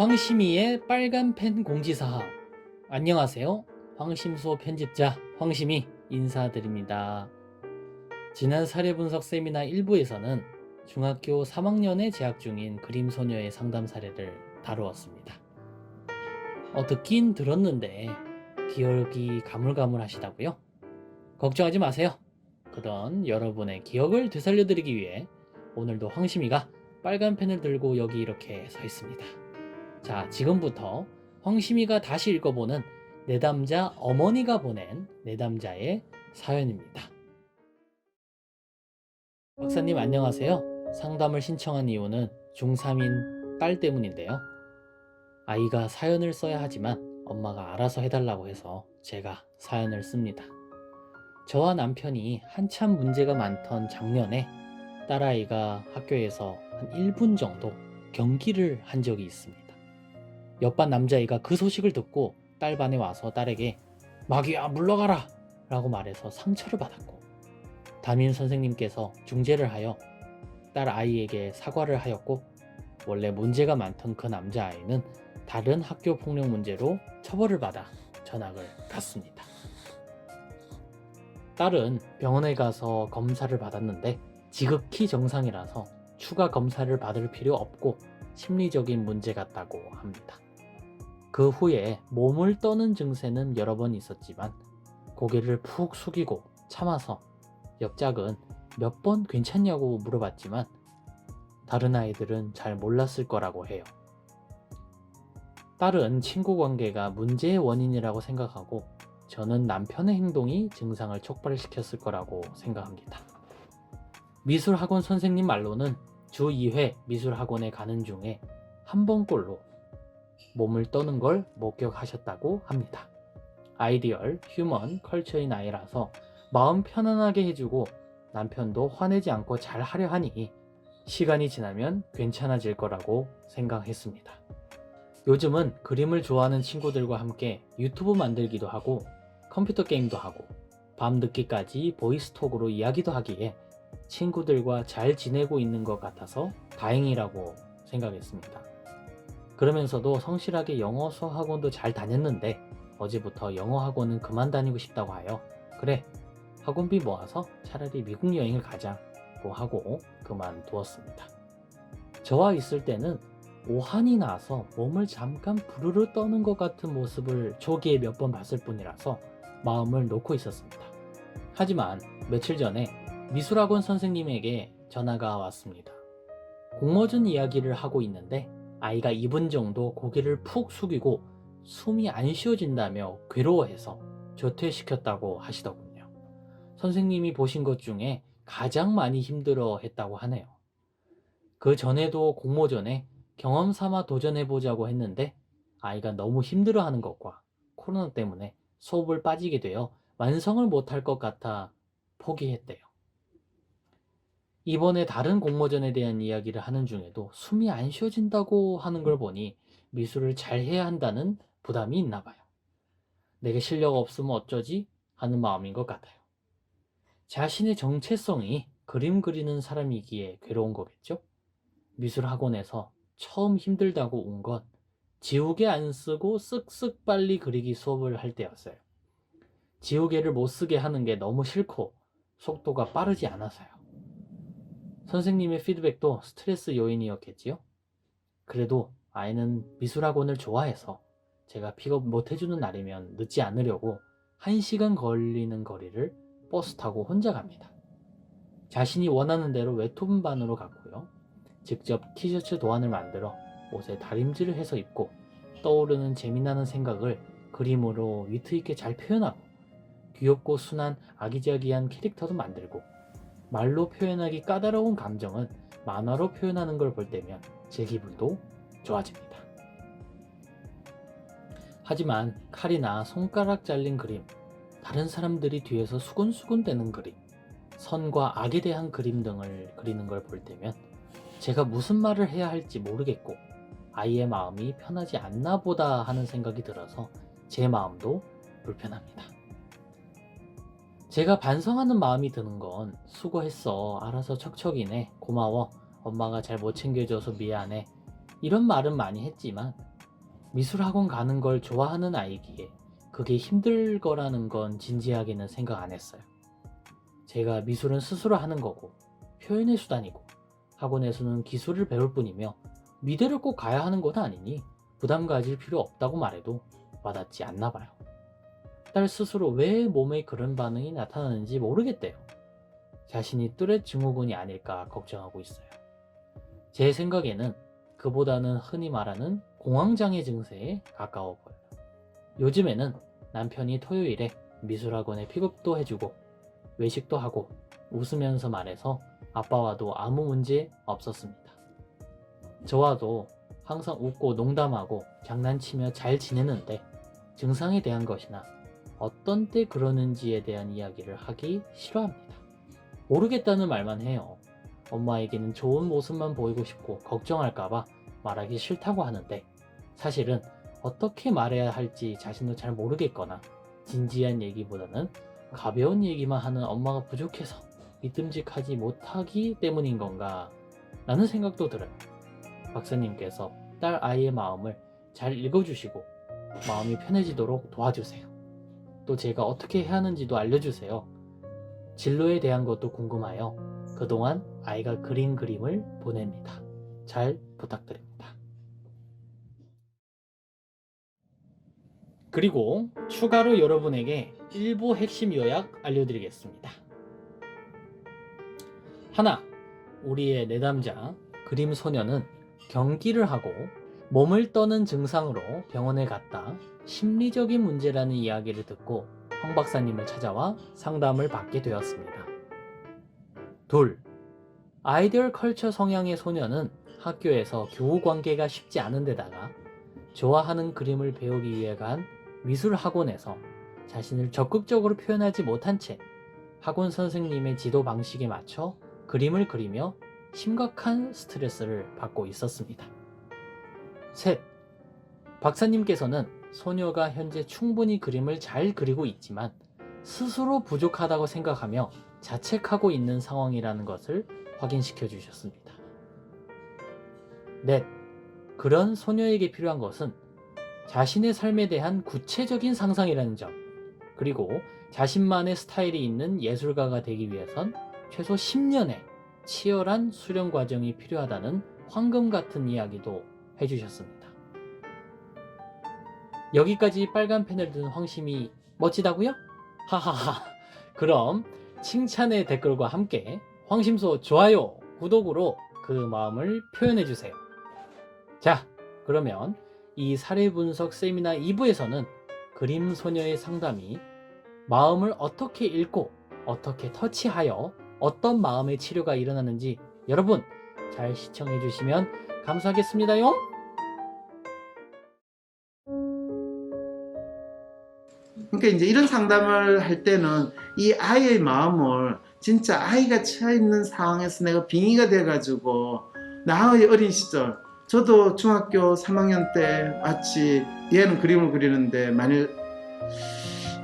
황심이의 빨간 펜 공지사항. 안녕하세요. 황심소 편집자 황심이 인사드립니다. 지난 사례분석 세미나 1부에서는 중학교 3학년에 재학 중인 그림소녀의 상담 사례를 다루었습니다. 듣긴 들었는데 기억이 가물가물하시다고요? 걱정하지 마세요. 그런 여러분의 기억을 되살려드리기 위해 오늘도 황심이가 빨간 펜을 들고 여기 이렇게 서 있습니다. 자, 지금부터 황심이가 다시 읽어보는 내담자 어머니가 보낸 내담자의 사연입니다. 박사님 안녕하세요. 상담을 신청한 이유는 중3인 딸 때문인데요. 아이가 사연을 써야 하지만 엄마가 알아서 해달라고 해서 제가 사연을 씁니다. 저와 남편이 한참 문제가 많던 작년에 딸아이가 학교에서 한 1분 정도 경기를 한 적이 있습니다. 옆반 남자아이가 그 소식을 듣고 딸 반에 와서 딸에게 마귀야 물러가라 라고 말해서 상처를 받았고, 담임 선생님께서 중재를 하여 딸 아이에게 사과를 하였고, 원래 문제가 많던 그 남자아이는 다른 학교 폭력 문제로 처벌을 받아 전학을 갔습니다. 딸은 병원에 가서 검사를 받았는데 지극히 정상이라서 추가 검사를 받을 필요 없고 심리적인 문제 같다고 합니다. 그 후에 몸을 떠는 증세는 여러 번 있었지만 고개를 푹 숙이고 참아서 옆짝은 몇 번 괜찮냐고 물어봤지만 다른 아이들은 잘 몰랐을 거라고 해요. 딸은 친구 관계가 문제의 원인이라고 생각하고 저는 남편의 행동이 증상을 촉발시켰을 거라고 생각합니다. 미술학원 선생님 말로는 주 2회 미술학원에 가는 중에 한 번꼴로 몸을 떠는 걸 목격하셨다고 합니다. 아이디얼 휴먼 컬처인 아이라서 마음 편안하게 해주고 남편도 화내지 않고 잘 하려 하니 시간이 지나면 괜찮아질 거라고 생각했습니다. 요즘은 그림을 좋아하는 친구들과 함께 유튜브 만들기도 하고 컴퓨터 게임도 하고 밤늦게까지 보이스톡으로 이야기도 하기에 친구들과 잘 지내고 있는 것 같아서 다행이라고 생각했습니다. 그러면서도 성실하게 영어 수학 학원도 잘 다녔는데 어제부터 영어 학원은 그만 다니고 싶다고 하여 그래 학원비 모아서 차라리 미국 여행을 가자고 하고 그만두었습니다. 저와 있을 때는 오한이 나서 몸을 잠깐 부르르 떠는 것 같은 모습을 초기에 몇 번 봤을 뿐이라서 마음을 놓고 있었습니다. 하지만 며칠 전에 미술학원 선생님에게 전화가 왔습니다. 공모전 이야기를 하고 있는데 아이가 2분 정도 고개를 푹 숙이고 숨이 안 쉬어진다며 괴로워해서 조퇴시켰다고 하시더군요. 선생님이 보신 것 중에 가장 많이 힘들어 했다고 하네요. 그 전에도 공모전에 경험 삼아 도전해보자고 했는데 아이가 너무 힘들어하는 것과 코로나 때문에 수업을 빠지게 되어 완성을 못할 것 같아 포기했대요. 이번에 다른 공모전에 대한 이야기를 하는 중에도 숨이 안 쉬어진다고 하는 걸 보니 미술을 잘 해야 한다는 부담이 있나 봐요. 내게 실력 없으면 어쩌지? 하는 마음인 것 같아요. 자신의 정체성이 그림 그리는 사람이기에 괴로운 거겠죠? 미술 학원에서 처음 힘들다고 온 건 지우개 안 쓰고 쓱쓱 빨리 그리기 수업을 할 때였어요. 지우개를 못 쓰게 하는 게 너무 싫고 속도가 빠르지 않아서요. 선생님의 피드백도 스트레스 요인이었겠지요? 그래도 아이는 미술학원을 좋아해서 제가 픽업 못 해주는 날이면 늦지 않으려고 1시간 걸리는 거리를 버스 타고 혼자 갑니다. 자신이 원하는 대로 웹툰반으로 갔고요. 직접 티셔츠 도안을 만들어 옷에 다림질을 해서 입고 떠오르는 재미나는 생각을 그림으로 위트 있게 잘 표현하고 귀엽고 순한 아기자기한 캐릭터도 만들고 말로 표현하기 까다로운 감정은 만화로 표현하는 걸 볼 때면 제 기분도 좋아집니다. 하지만 칼이나 손가락 잘린 그림, 다른 사람들이 뒤에서 수근수근 대는 그림, 선과 악에 대한 그림 등을 그리는 걸 볼 때면 제가 무슨 말을 해야 할지 모르겠고 아이의 마음이 편하지 않나 보다 하는 생각이 들어서 제 마음도 불편합니다. 제가 반성하는 마음이 드는 건 수고했어, 알아서 척척이네, 고마워, 엄마가 잘 못 챙겨줘서 미안해 이런 말은 많이 했지만 미술학원 가는 걸 좋아하는 아이기에 그게 힘들 거라는 건 진지하게는 생각 안 했어요. 제가 미술은 스스로 하는 거고 표현의 수단이고 학원에서는 기술을 배울 뿐이며 미대를 꼭 가야 하는 건 아니니 부담 가질 필요 없다고 말해도 와닿지 않나 봐요. 딸 스스로 왜 몸에 그런 반응이 나타나는지 모르겠대요. 자신이 뚜렛 증후군이 아닐까 걱정하고 있어요. 제 생각에는 그보다는 흔히 말하는 공황장애 증세에 가까워 보여요. 요즘에는 남편이 토요일에 미술학원에 픽업도 해주고 외식도 하고 웃으면서 말해서 아빠와도 아무 문제 없었습니다. 저와도 항상 웃고 농담하고 장난치며 잘 지내는데 증상에 대한 것이나 어떤 때 그러는지에 대한 이야기를 하기 싫어합니다. 모르겠다는 말만 해요. 엄마에게는 좋은 모습만 보이고 싶고 걱정할까봐 말하기 싫다고 하는데 사실은 어떻게 말해야 할지 자신도 잘 모르겠거나 진지한 얘기보다는 가벼운 얘기만 하는 엄마가 부족해서 믿음직하지 못하기 때문인 건가 라는 생각도 들어요. 박사님께서 딸 아이의 마음을 잘 읽어주시고 마음이 편해지도록 도와주세요. 또 제가 어떻게 해야 하는지도 알려주세요. 진로에 대한 것도 궁금하여 그동안 아이가 그린 그림을 보냅니다. 잘 부탁드립니다. 그리고 추가로 여러분에게 일부 핵심 요약 알려드리겠습니다. 하나, 우리의 내담자 그림 소녀는 경기를 하고 몸을 떠는 증상으로 병원에 갔다 심리적인 문제라는 이야기를 듣고 황 박사님을 찾아와 상담을 받게 되었습니다. 둘, 아이디얼 컬처 성향의 소녀는 학교에서 교우 관계가 쉽지 않은 데다가 좋아하는 그림을 배우기 위해 간 미술 학원에서 자신을 적극적으로 표현하지 못한 채 학원 선생님의 지도 방식에 맞춰 그림을 그리며 심각한 스트레스를 받고 있었습니다. 셋, 박사님께서는 소녀가 현재 충분히 그림을 잘 그리고 있지만 스스로 부족하다고 생각하며 자책하고 있는 상황이라는 것을 확인시켜 주셨습니다. 넷, 그런 소녀에게 필요한 것은 자신의 삶에 대한 구체적인 상상이라는 점, 그리고 자신만의 스타일이 있는 예술가가 되기 위해선 최소 10년의 치열한 수련 과정이 필요하다는 황금 같은 이야기도 해주셨습니다. 여기까지 빨간 펜을 든 황심이 멋지다고요? 하하하. 그럼 칭찬의 댓글과 함께 황심소 좋아요, 구독으로 그 마음을 표현해주세요. 자, 그러면 이 사례 분석 세미나 2부에서는 그림 소녀의 상담이 마음을 어떻게 읽고 어떻게 터치하여 어떤 마음의 치료가 일어나는지 여러분 잘 시청해 주시면 감사하겠습니다요. 그러니까 이제 이런 상담을 할 때는 이 아이의 마음을 진짜 아이가 처해 있는 상황에서 내가 빙의가 돼가지고 나의 어린 시절, 저도 중학교 3학년 때 마치 얘는 그림을 그리는데 만일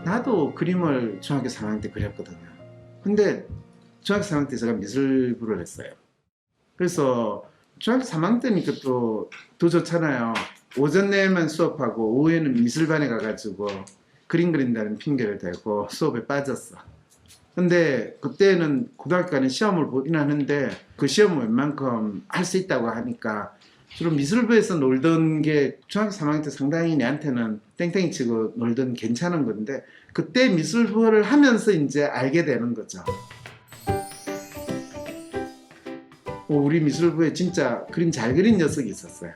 나도 그림을 중학교 3학년 때 그렸거든요. 근데 중학교 3학년 때 제가 미술부를 했어요. 그래서 중학교 3학년 때니까 또 더 좋잖아요. 오전 내만 수업하고 오후에는 미술반에 가가지고 그림 그린다는 핑계를 대고 수업에 빠졌어. 근데 그때는 고등학교 가는 시험을 보긴 하는데 그 시험은 웬만큼 할 수 있다고 하니까 주로 미술부에서 놀던 게 중학교 3학년 때 상당히 내한테는 땡땡이 치고 놀던 괜찮은 건데 그때 미술부를 하면서 이제 알게 되는 거죠. 우리 미술부에 진짜 그림 잘 그린 녀석이 있었어요.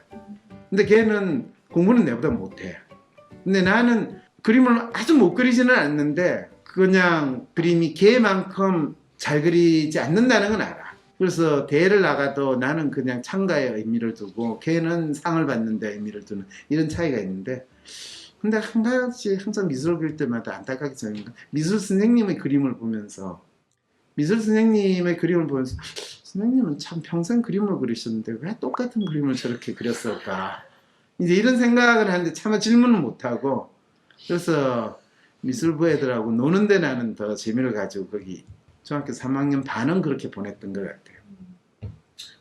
근데 걔는 공부는 내보다 못해. 근데 나는 그림을 아주 못 그리지는 않는데 그냥 그림이 걔만큼 잘 그리지 않는다는 건 알아. 그래서 대회를 나가도 나는 그냥 참가에 의미를 두고 걔는 상을 받는 데 의미를 두는 이런 차이가 있는데 근데 한 가지 항상 미술을 그릴 때마다 안타깝게 저는 미술 선생님의 그림을 보면서 선생님은 참 평생 그림을 그리셨는데 왜 똑같은 그림을 저렇게 그렸을까 이제 이런 생각을 하는데 차마 질문을 못하고 그래서 미술부 애들하고 노는데 나는 더 재미를 가지고 거기 중학교 3학년 반은 그렇게 보냈던 것 같아요.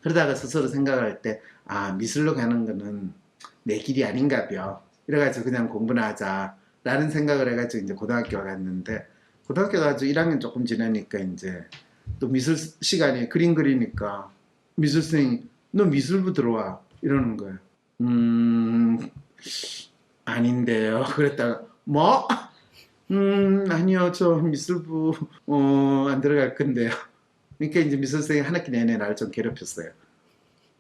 그러다가 스스로 생각할 때 아 미술로 가는 거는 내 길이 아닌가벼. 이래가지고 그냥 공부나 하자라는 생각을 해가지고 이제 고등학교 갔는데, 고등학교 가지고 1학년 조금 지나니까 이제 또 미술 시간에 그림 그리니까 미술 선생님이 너 미술부 들어와 이러는 거예요. 아닌데요. 그랬다가 뭐? 아니요, 저 미술부 안 들어갈 건데요. 그러니까 이제 미술 선생님 한 학기 내내 나를 좀 괴롭혔어요.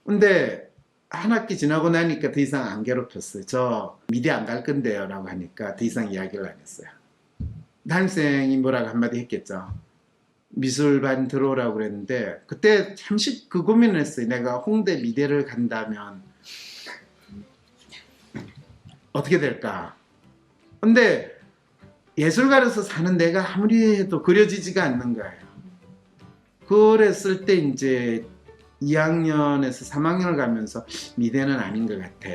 근데 한 학기 지나고 나니까 더 이상 안 괴롭혔어요. 저 미대 안 갈 건데요 라고 하니까 더 이상 이야기를 안 했어요. 담임선생님이 뭐라고 한마디 했겠죠. 미술반 들어오라고 그랬는데 그때 잠시 그 고민을 했어요. 내가 홍대 미대를 간다면 어떻게 될까? 근데 예술가로서 사는 내가 아무리 해도 그려지지가 않는 거예요. 그랬을 때 이제 2학년에서 3학년을 가면서 미대는 아닌 것 같아.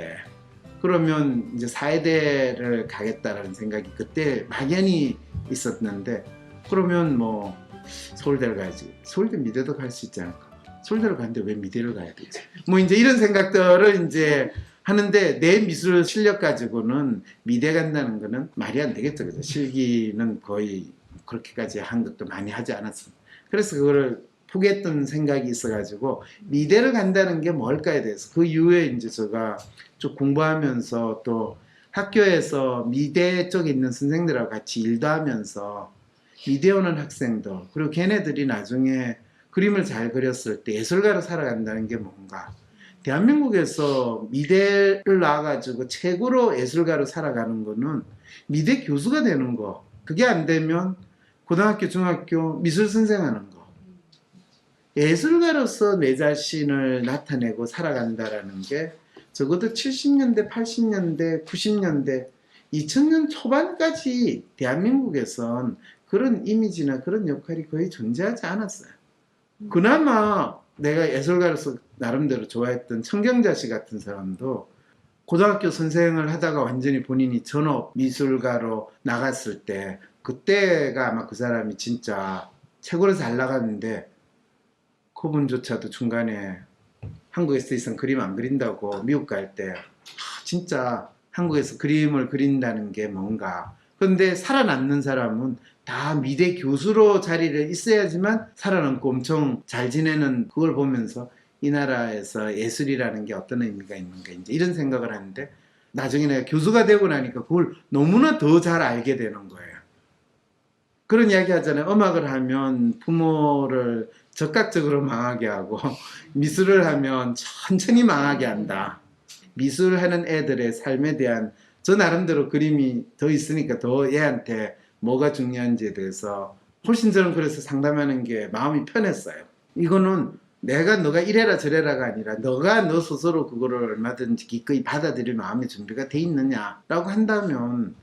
그러면 이제 사회대를 가겠다라는 생각이 그때 막연히 있었는데, 그러면 뭐 서울대를 가야지. 서울대 미대도 갈 수 있지 않을까? 서울대를 가는데 왜 미대를 가야 되지? 뭐 이제 이런 생각들을 이제 하는데, 내 미술 실력 가지고는 미대 간다는 거는 말이 안 되겠죠. 그죠? 실기는 거의 그렇게까지 한 것도 많이 하지 않았습니다. 그래서 그거를 포기했던 생각이 있어가지고 미대를 간다는 게 뭘까에 대해서 그 이후에 이제 제가 쭉 공부하면서 또 학교에서 미대 쪽에 있는 선생들하고 같이 일도 하면서 미대 오는 학생들, 그리고 걔네들이 나중에 그림을 잘 그렸을 때 예술가로 살아간다는 게 뭔가, 대한민국에서 미대를 나와가지고 최고로 예술가로 살아가는 거는 미대 교수가 되는 거, 그게 안 되면 고등학교, 중학교 미술 선생 하는 거. 예술가로서 내 자신을 나타내고 살아간다라는 게 적어도 70년대, 80년대, 90년대, 2000년 초반까지 대한민국에선 그런 이미지나 그런 역할이 거의 존재하지 않았어요. 그나마 내가 예술가로서 나름대로 좋아했던 청경자씨 같은 사람도 고등학교 선생을 하다가 완전히 본인이 전업 미술가로 나갔을 때, 그때가 아마 그 사람이 진짜 최고로 잘 나갔는데, 그분조차도 중간에 한국에서 더 이상 그림 안 그린다고 미국 갈 때 진짜 한국에서 그림을 그린다는 게 뭔가. 그런데 살아남는 사람은 다 미대 교수로 자리를 있어야지만 살아남고 엄청 잘 지내는, 그걸 보면서 이 나라에서 예술이라는 게 어떤 의미가 있는가 이제 이런 생각을 하는데, 나중에 내가 교수가 되고 나니까 그걸 너무나 더 잘 알게 되는 거예요. 그런 이야기 하잖아요. 음악을 하면 부모를 적극적으로 망하게 하고 미술을 하면 천천히 망하게 한다. 미술하는 애들의 삶에 대한 저 나름대로 그림이 더 있으니까 더 얘한테 뭐가 중요한지에 대해서 훨씬 저는 그래서 상담하는 게 마음이 편했어요. 이거는 내가 너가 이래라 저래라가 아니라 너가 너 스스로 그거를 얼마든지 기꺼이 받아들일 마음의 준비가 돼 있느냐라고 한다면,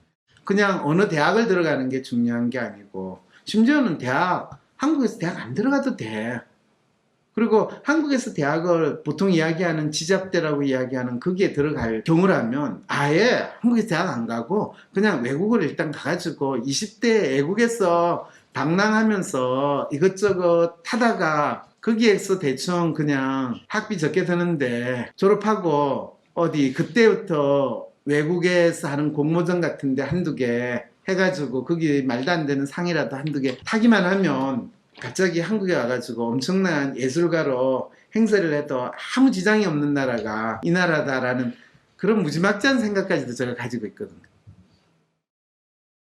그냥 어느 대학을 들어가는 게 중요한 게 아니고, 심지어는 한국에서 대학 안 들어가도 돼. 그리고 한국에서 대학을 보통 이야기하는 지잡대라고 이야기하는 거기에 들어갈 경우라면 아예 한국에서 대학 안 가고 그냥 외국을 일단 가가지고 20대 외국에서 방랑하면서 이것저것 하다가 거기에서 대충 그냥 학비 적게 드는데 졸업하고 어디 그때부터 외국에서 하는 공모전 같은데 한두 개 해가지고 거기 말도 안 되는 상이라도 한두 개 타기만 하면 갑자기 한국에 와가지고 엄청난 예술가로 행세를 해도 아무 지장이 없는 나라가 이 나라다라는 그런 무지막지한 생각까지도 제가 가지고 있거든요.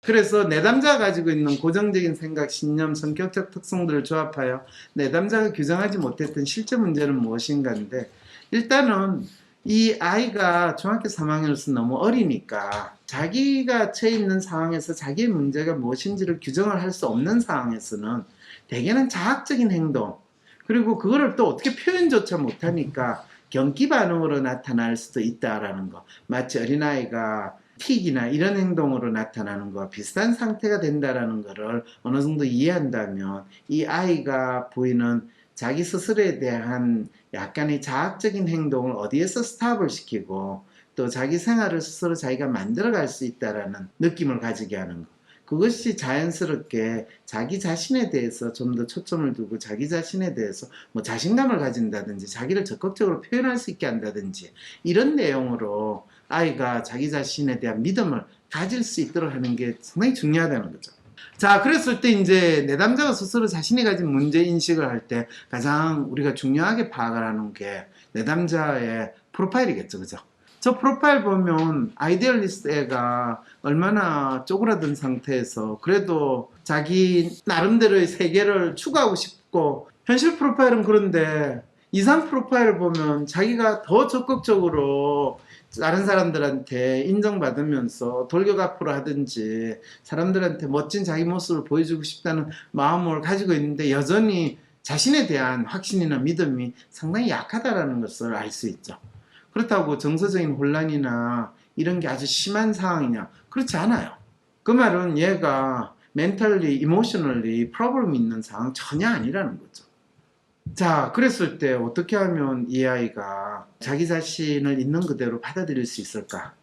그래서 내담자가 가지고 있는 고정적인 생각, 신념, 성격적 특성들을 조합하여 내담자가 규정하지 못했던 실제 문제는 무엇인가인데, 일단은 이 아이가 중학교 3학년으로서 너무 어리니까 자기가 처해 있는 상황에서 자기의 문제가 무엇인지를 규정을 할 수 없는 상황에서는 대개는 자학적인 행동, 그리고 그거를 또 어떻게 표현조차 못하니까 경기 반응으로 나타날 수도 있다라는 거, 마치 어린아이가 틱이나 이런 행동으로 나타나는 거와 비슷한 상태가 된다라는 거를 어느 정도 이해한다면, 이 아이가 보이는 자기 스스로에 대한 약간의 자학적인 행동을 어디에서 스탑을 시키고 또 자기 생활을 스스로 자기가 만들어갈 수 있다라는 느낌을 가지게 하는 거, 그것이 자연스럽게 자기 자신에 대해서 좀 더 초점을 두고 자기 자신에 대해서 뭐 자신감을 가진다든지 자기를 적극적으로 표현할 수 있게 한다든지 이런 내용으로 아이가 자기 자신에 대한 믿음을 가질 수 있도록 하는 게 상당히 중요하다는 거죠. 자, 그랬을 때 이제 내담자가 스스로 자신이 가진 문제 인식을 할 때 가장 우리가 중요하게 파악을 하는 게 내담자의 프로파일이겠죠. 그죠? 저 프로파일 보면 아이디얼리스트 애가 얼마나 쪼그라든 상태에서 그래도 자기 나름대로의 세계를 추구하고 싶고, 현실 프로파일은 그런데 이상 프로파일을 보면 자기가 더 적극적으로 다른 사람들한테 인정받으면서 돌격 앞으로 하든지 사람들한테 멋진 자기 모습을 보여주고 싶다는 마음을 가지고 있는데 여전히 자신에 대한 확신이나 믿음이 상당히 약하다는 것을 알 수 있죠. 그렇다고 정서적인 혼란이나 이런 게 아주 심한 상황이냐? 그렇지 않아요. 그 말은 얘가 멘탈리, 이모셔널리 프로블럼 있는 상황 전혀 아니라는 거죠. 자, 그랬을 때 어떻게 하면 이 아이가 자기 자신을 있는 그대로 받아들일 수 있을까?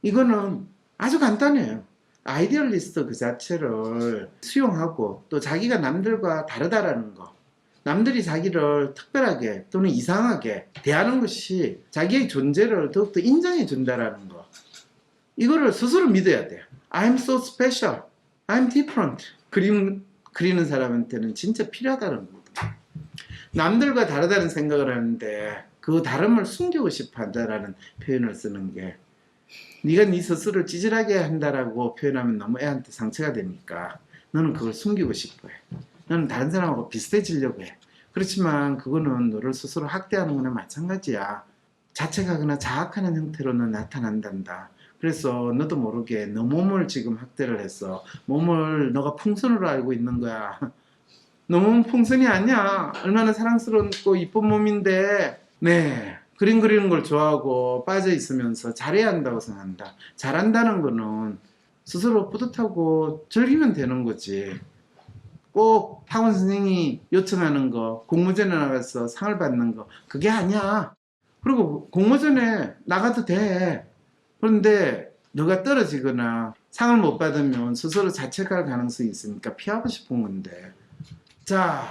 이거는 아주 간단해요. 아이디얼리스트 그 자체를 수용하고 또 자기가 남들과 다르다라는 거, 남들이 자기를 특별하게 또는 이상하게 대하는 것이 자기의 존재를 더욱더 인정해 준다라는 거, 이거를 스스로 믿어야 돼요. I'm so special, I'm different. 그림 그리는 사람한테는 진짜 필요하다는 겁니다. 남들과 다르다는 생각을 하는데 그 다름을 숨기고 싶어 한다라는 표현을 쓰는 게, 네가 네 스스로를 찌질하게 한다라고 표현하면 너무 애한테 상처가 되니까 너는 그걸 숨기고 싶어 해. 너는 다른 사람하고 비슷해지려고 해. 그렇지만 그거는 너를 스스로 학대하는 거나 마찬가지야. 자책하거나 자학하는 형태로는 나타난단다. 그래서 너도 모르게 너 몸을 지금 학대를 했어. 몸을 너가 풍선으로 알고 있는 거야. 너 몸은 풍선이 아니야. 얼마나 사랑스럽고 이쁜 몸인데. 네, 그림 그리는 걸 좋아하고 빠져 있으면서 잘해야 한다고 생각한다. 잘한다는 거는 스스로 뿌듯하고 즐기면 되는 거지. 꼭 학원 선생님이 요청하는 거, 공모전에 나가서 상을 받는 거, 그게 아니야. 그리고 공모전에 나가도 돼. 그런데 너가 떨어지거나 상을 못 받으면 스스로 자책할 가능성이 있으니까 피하고 싶은 건데. 자,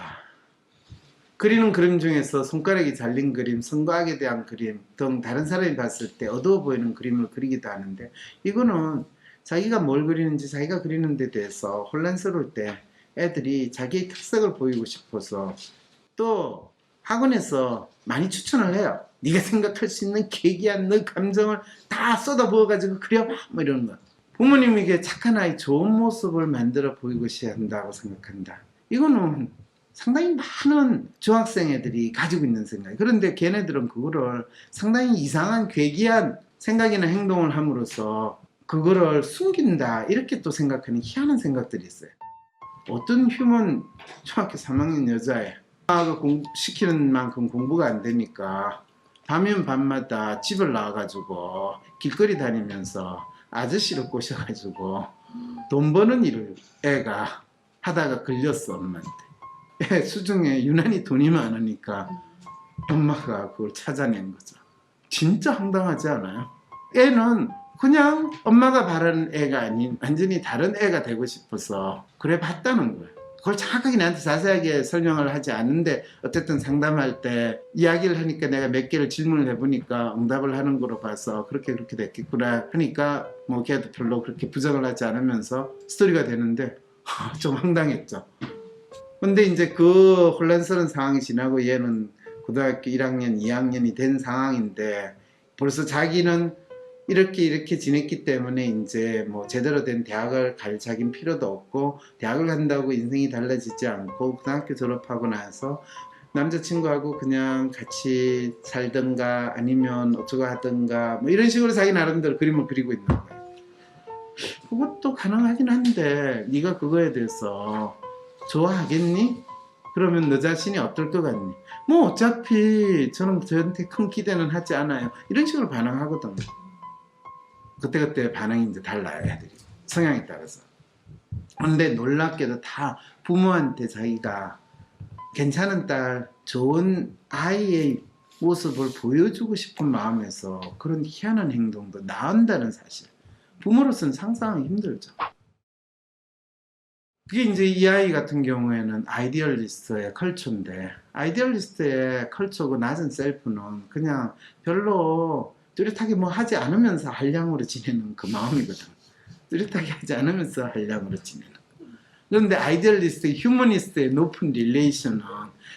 그리는 그림 중에서 손가락이 잘린 그림, 성과학에 대한 그림 등 다른 사람이 봤을 때 어두워 보이는 그림을 그리기도 하는데, 이거는 자기가 뭘 그리는지 자기가 그리는 데 대해서 혼란스러울 때 애들이 자기의 특색을 보이고 싶어서 또 학원에서 많이 추천을 해요. 네가 생각할 수 있는 계기한 너 감정을 다 쏟아부어가지고 그려봐, 뭐 이런 거. 부모님에게 착한 아이, 좋은 모습을 만들어 보이고자 한다고 생각한다. 이거는 상당히 많은 중학생 애들이 가지고 있는 생각이에요. 그런데 걔네들은 그거를 상당히 이상한 괴기한 생각이나 행동을 함으로써 그거를 숨긴다, 이렇게 또 생각하는 희한한 생각들이 있어요. 어떤 휴먼 중학교 3학년 여자애, 시키는 만큼 공부가 안 되니까 밤이면 밤마다 집을 나와가지고 길거리 다니면서 아저씨를 꼬셔가지고 돈 버는 일을 애가 하다가 걸렸어, 엄마한테. 애 수중에 유난히 돈이 많으니까 엄마가 그걸 찾아낸 거죠. 진짜 황당하지 않아요? 애는 그냥 엄마가 바라는 애가 아닌 완전히 다른 애가 되고 싶어서 그래 봤다는 거예요. 그걸 정확하게 나한테 자세하게 설명을 하지 않는데 어쨌든 상담할 때 이야기를 하니까 내가 몇 개를 질문을 해보니까 응답을 하는 거로 봐서 그렇게 됐겠구나 하니까 뭐 걔도 별로 그렇게 부정을 하지 않으면서 스토리가 되는데 좀 황당했죠. 근데 이제 그 혼란스러운 상황이 지나고 얘는 고등학교 1학년, 2학년이 된 상황인데 벌써 자기는 이렇게 지냈기 때문에 이제 뭐 제대로 된 대학을 갈 자긴 필요도 없고, 대학을 간다고 인생이 달라지지 않고 고등학교 졸업하고 나서 남자친구하고 그냥 같이 살든가 아니면 어쩌고 하든가 뭐 이런 식으로 자기 나름대로 그림을 그리고 있는 거예요. 그것도 가능하긴 한데 네가 그거에 대해서 좋아하겠니? 그러면 너 자신이 어떨 것 같니? 뭐 어차피 저는 저한테 큰 기대는 하지 않아요. 이런 식으로 반응하거든요. 그때그때 반응이 이제 달라요, 애들이. 성향에 따라서. 근데 놀랍게도 다 부모한테 자기가 괜찮은 딸, 좋은 아이의 모습을 보여주고 싶은 마음에서 그런 희한한 행동도 나온다는 사실. 부모로서는 상상하기 힘들죠. 그게 이제 이 아이 같은 경우에는 아이디얼리스트의 컬처인데, 아이디얼리스트의 컬처고 낮은 셀프는 그냥 별로 뚜렷하게 뭐 하지 않으면서 한량으로 지내는 그 마음이거든. 뚜렷하게 하지 않으면서 한량으로 지내는. 그런데 아이디얼리스트, 휴머니스트의 높은 릴레이션은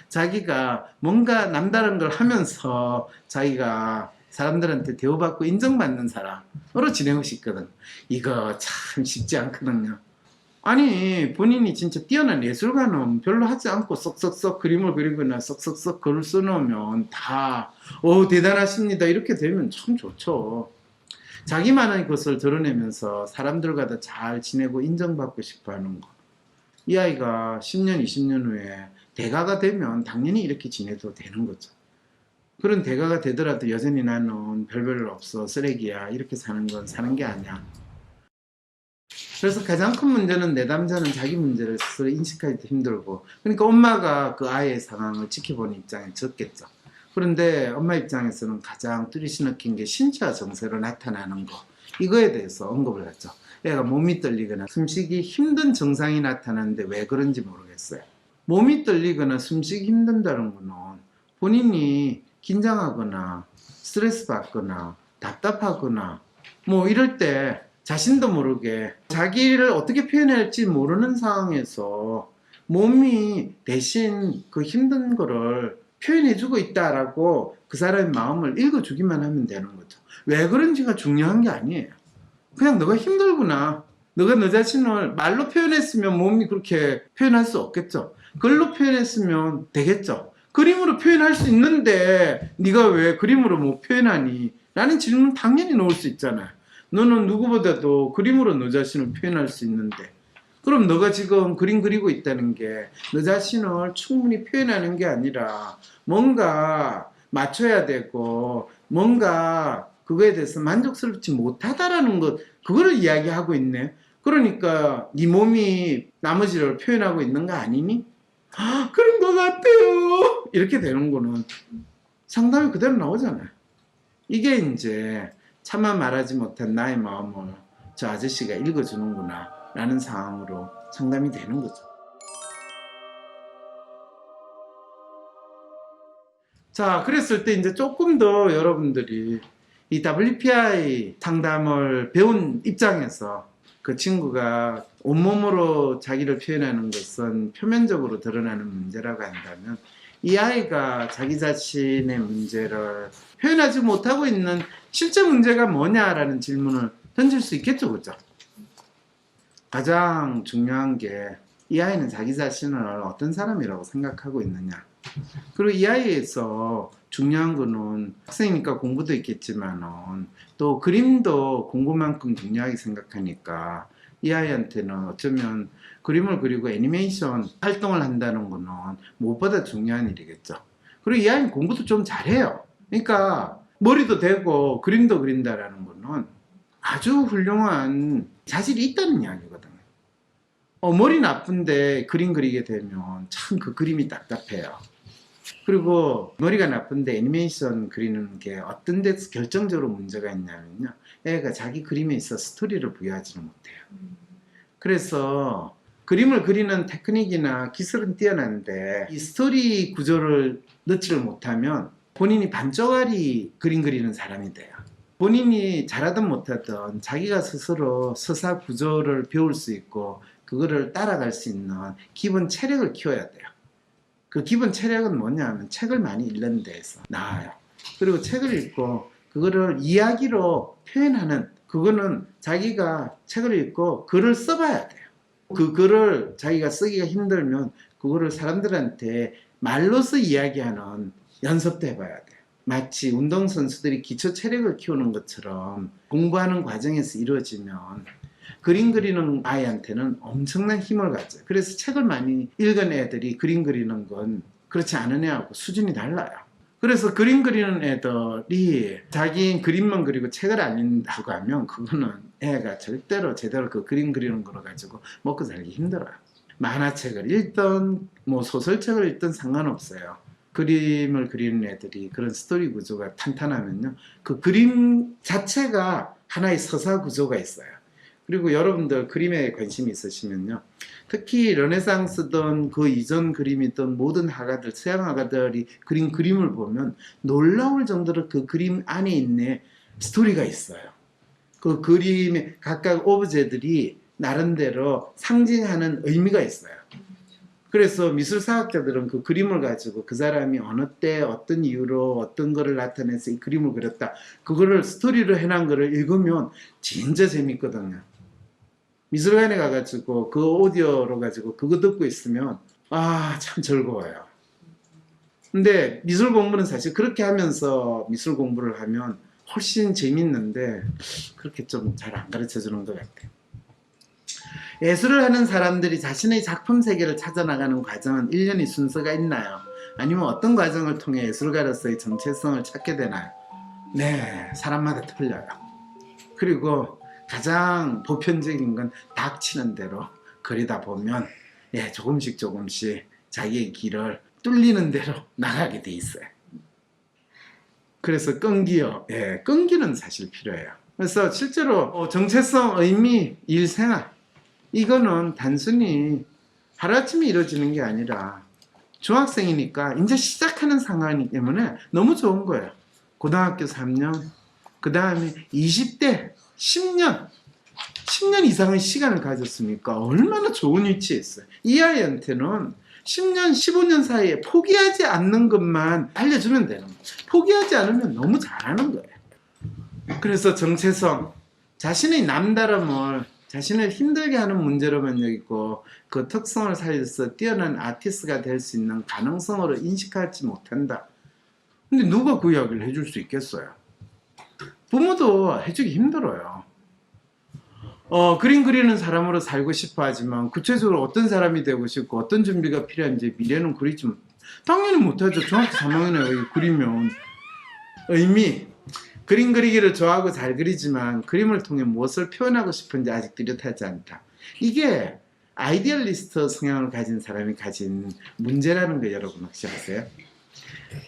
자기가 뭔가 남다른 걸 하면서 자기가 사람들한테 대우받고 인정받는 사람으로 지내고 싶거든. 이거 참 쉽지 않거든요. 아니 본인이 진짜 뛰어난 예술가는 별로 하지 않고 썩썩썩 그림을 그리거나 썩썩썩 글을 써놓으면 다 대단하십니다 이렇게 되면 참 좋죠. 자기만의 것을 드러내면서 사람들과 더 잘 지내고 인정받고 싶어하는 거. 이 아이가 10년 20년 후에 대가가 되면 당연히 이렇게 지내도 되는 거죠. 그런 대가가 되더라도 여전히 나는 별별 없어 쓰레기야 이렇게 사는 건 사는 게 아니야. 그래서 가장 큰 문제는 내담자는 자기 문제를 스스로 인식하기도 힘들고, 그러니까 엄마가 그 아이의 상황을 지켜보는 입장에 적겠죠. 그런데 엄마 입장에서는 가장 뚜렷이 느낀 게 신체와 정서로 나타나는 거, 이거에 대해서 언급을 했죠. 애가 몸이 떨리거나 숨쉬기 힘든 증상이 나타나는데 왜 그런지 모르겠어요. 몸이 떨리거나 숨쉬기 힘든다는 거는 본인이 긴장하거나 스트레스 받거나 답답하거나 뭐 이럴 때 자신도 모르게 자기를 어떻게 표현해야 할지 모르는 상황에서 몸이 대신 그 힘든 거를 표현해주고 있다라고 그 사람의 마음을 읽어주기만 하면 되는 거죠. 왜 그런지가 중요한 게 아니에요. 그냥 너가 힘들구나. 너가 너 자신을 말로 표현했으면 몸이 그렇게 표현할 수 없겠죠. 글로 표현했으면 되겠죠. 그림으로 표현할 수 있는데 네가 왜 그림으로 못 표현하니? 라는 질문 당연히 나올 수 있잖아요. 너는 누구보다도 그림으로 너 자신을 표현할 수 있는데, 그럼 너가 지금 그림 그리고 있다는 게 너 자신을 충분히 표현하는 게 아니라 뭔가 맞춰야 되고 뭔가 그거에 대해서 만족스럽지 못하다라는 것, 그거를 이야기하고 있네. 그러니까 네 몸이 나머지를 표현하고 있는 거 아니니? 그런 것 같아요. 이렇게 되는 거는 상담이 그대로 나오잖아요. 이게 이제 차마 말하지 못한 나의 마음을 저 아저씨가 읽어주는구나 라는 상황으로 상담이 되는 거죠. 자, 그랬을 때 이제 조금 더 여러분들이 이 WPI 상담을 배운 입장에서 그 친구가 온몸으로 자기를 표현하는 것은 표면적으로 드러나는 문제라고 한다면, 이 아이가 자기 자신의 문제를 표현하지 못하고 있는 실제 문제가 뭐냐라는 질문을 던질 수 있겠죠, 그죠? 가장 중요한 게 이 아이는 자기 자신을 어떤 사람이라고 생각하고 있느냐. 그리고 이 아이에서 중요한 거는 학생이니까 공부도 있겠지만은 또 그림도 공부만큼 중요하게 생각하니까 이 아이한테는 어쩌면 그림을 그리고 애니메이션 활동을 한다는 거는 무엇보다 중요한 일이겠죠. 그리고 이 아이는 공부도 좀 잘해요. 그러니까 머리도 되고 그림도 그린다라는 거는 아주 훌륭한 자질이 있다는 이야기거든요. 머리 나쁜데 그림 그리게 되면 참 그 그림이 답답해요. 그리고 머리가 나쁜데 애니메이션 그리는 게 어떤 데서 결정적으로 문제가 있냐면요, 애가 자기 그림에 있어 스토리를 부여하지는 못해요. 그래서 그림을 그리는 테크닉이나 기술은 뛰어난데 이 스토리 구조를 넣지를 못하면 본인이 반쪽짜리 그림 그리는 사람이 돼요. 본인이 잘하든 못하든 자기가 스스로 서사 구조를 배울 수 있고 그거를 따라갈 수 있는 기본 체력을 키워야 돼요. 그 기본 체력은 뭐냐 하면 책을 많이 읽는 데에서 나와요. 그리고 책을 읽고 그거를 이야기로 표현하는, 그거는 자기가 책을 읽고 글을 써봐야 돼요. 그 글을 자기가 쓰기가 힘들면 그거를 사람들한테 말로써 이야기하는 연습도 해봐야 돼요. 마치 운동선수들이 기초 체력을 키우는 것처럼 공부하는 과정에서 이루어지면 그림 그리는 아이한테는 엄청난 힘을 가져요. 그래서 책을 많이 읽은 애들이 그림 그리는 건 그렇지 않은 애하고 수준이 달라요. 그래서 그림 그리는 애들이 자기 그림만 그리고 책을 안 읽는다고 하면 그거는 애가 절대로 제대로 그 그림 그리는 거로 가지고 먹고 살기 힘들어요. 만화책을 읽든 뭐 소설책을 읽든 상관없어요. 그림을 그리는 애들이 그런 스토리 구조가 탄탄하면요, 그 그림 자체가 하나의 서사 구조가 있어요. 그리고 여러분들 그림에 관심이 있으시면요, 특히 르네상스든 그 이전 그림이든 모든 화가들, 서양 화가들이 그린 그림을 보면 놀라울 정도로 그 그림 안에 있는 스토리가 있어요. 그 그림의 각각 오브제들이 나름대로 상징하는 의미가 있어요. 그래서 미술사학자들은 그 그림을 가지고 그 사람이 어느 때 어떤 이유로 어떤 거를 나타내서 이 그림을 그렸다, 그거를 스토리로 해놓은 거를 읽으면 진짜 재밌거든요. 미술관에 가가지고 그 오디오로 가지고 그거 듣고 있으면 참 즐거워요. 근데 미술 공부는 사실 그렇게 하면서 미술 공부를 하면 훨씬 재밌는데 그렇게 좀 잘 안 가르쳐 주는 것 같아요. 예술을 하는 사람들이 자신의 작품 세계를 찾아나가는 과정은 일련의 순서가 있나요? 아니면 어떤 과정을 통해 예술가로서의 정체성을 찾게 되나요? 네, 사람마다 틀려요. 그리고 가장 보편적인 건 닥치는 대로 그리다 보면 조금씩 자기의 길을 뚫리는 대로 나가게 돼 있어요. 그래서 끈기요. 끈기는 사실 필요해요. 그래서 실제로 정체성, 의미, 일생활, 이거는 단순히 하루아침에 이루어지는 게 아니라 중학생이니까 이제 시작하는 상황이기 때문에 너무 좋은 거예요. 고등학교 3년, 그 다음에 20대 10년 이상의 시간을 가졌으니까 얼마나 좋은 위치에 있어요. 이 아이한테는 10년, 15년 사이에 포기하지 않는 것만 알려주면 되는 거예요. 포기하지 않으면 너무 잘하는 거예요. 그래서 정체성, 자신의 남다름을 자신을 힘들게 하는 문제로만 여기고 그 특성을 살려서 뛰어난 아티스트가 될 수 있는 가능성으로 인식하지 못한다. 근데 누가 그 이야기를 해줄 수 있겠어요? 부모도 해주기 힘들어요. 그림 그리는 사람으로 살고 싶어 하지만 구체적으로 어떤 사람이 되고 싶고 어떤 준비가 필요한지 미래는 그리지 당연히 못하죠. 중학교 3학년에 그리면 의미, 그림 그리기를 좋아하고 잘 그리지만 그림을 통해 무엇을 표현하고 싶은지 아직 뚜렷하지 않다. 이게 아이디얼리스트 성향을 가진 사람이 가진 문제라는 거 여러분 혹시 아세요?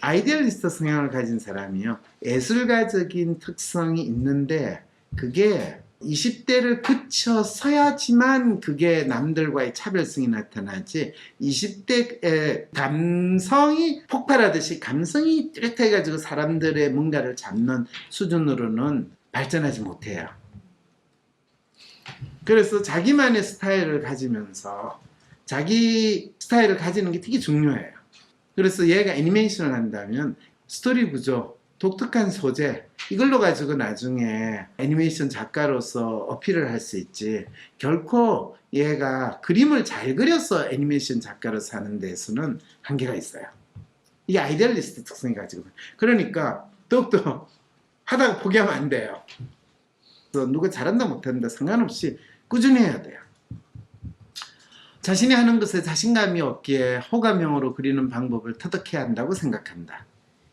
아이디얼리스트 성향을 가진 사람이요, 예술가적인 특성이 있는데 그게 20대를 거쳐서야지만 그게 남들과의 차별성이 나타나지, 20대의 감성이 폭발하듯이 감성이 뚜렷해 가지고 사람들의 뭔가를 잡는 수준으로는 발전하지 못해요. 그래서 자기만의 스타일을 가지면서 자기 스타일을 가지는 게 되게 중요해요. 그래서 얘가 애니메이션을 한다면 스토리 구조, 독특한 소재, 이걸로 가지고 나중에 애니메이션 작가로서 어필을 할 수 있지, 결코 얘가 그림을 잘 그려서 애니메이션 작가로서 하는 데에서는 한계가 있어요. 이게 아이디얼리스트 특성이 가지고. 그러니까 더욱더 하다가 포기하면 안 돼요. 그래서 누가 잘한다 못한다 상관없이 꾸준히 해야 돼요. 자신이 하는 것에 자신감이 없기에 호감형으로 그리는 방법을 터득해야 한다고 생각한다.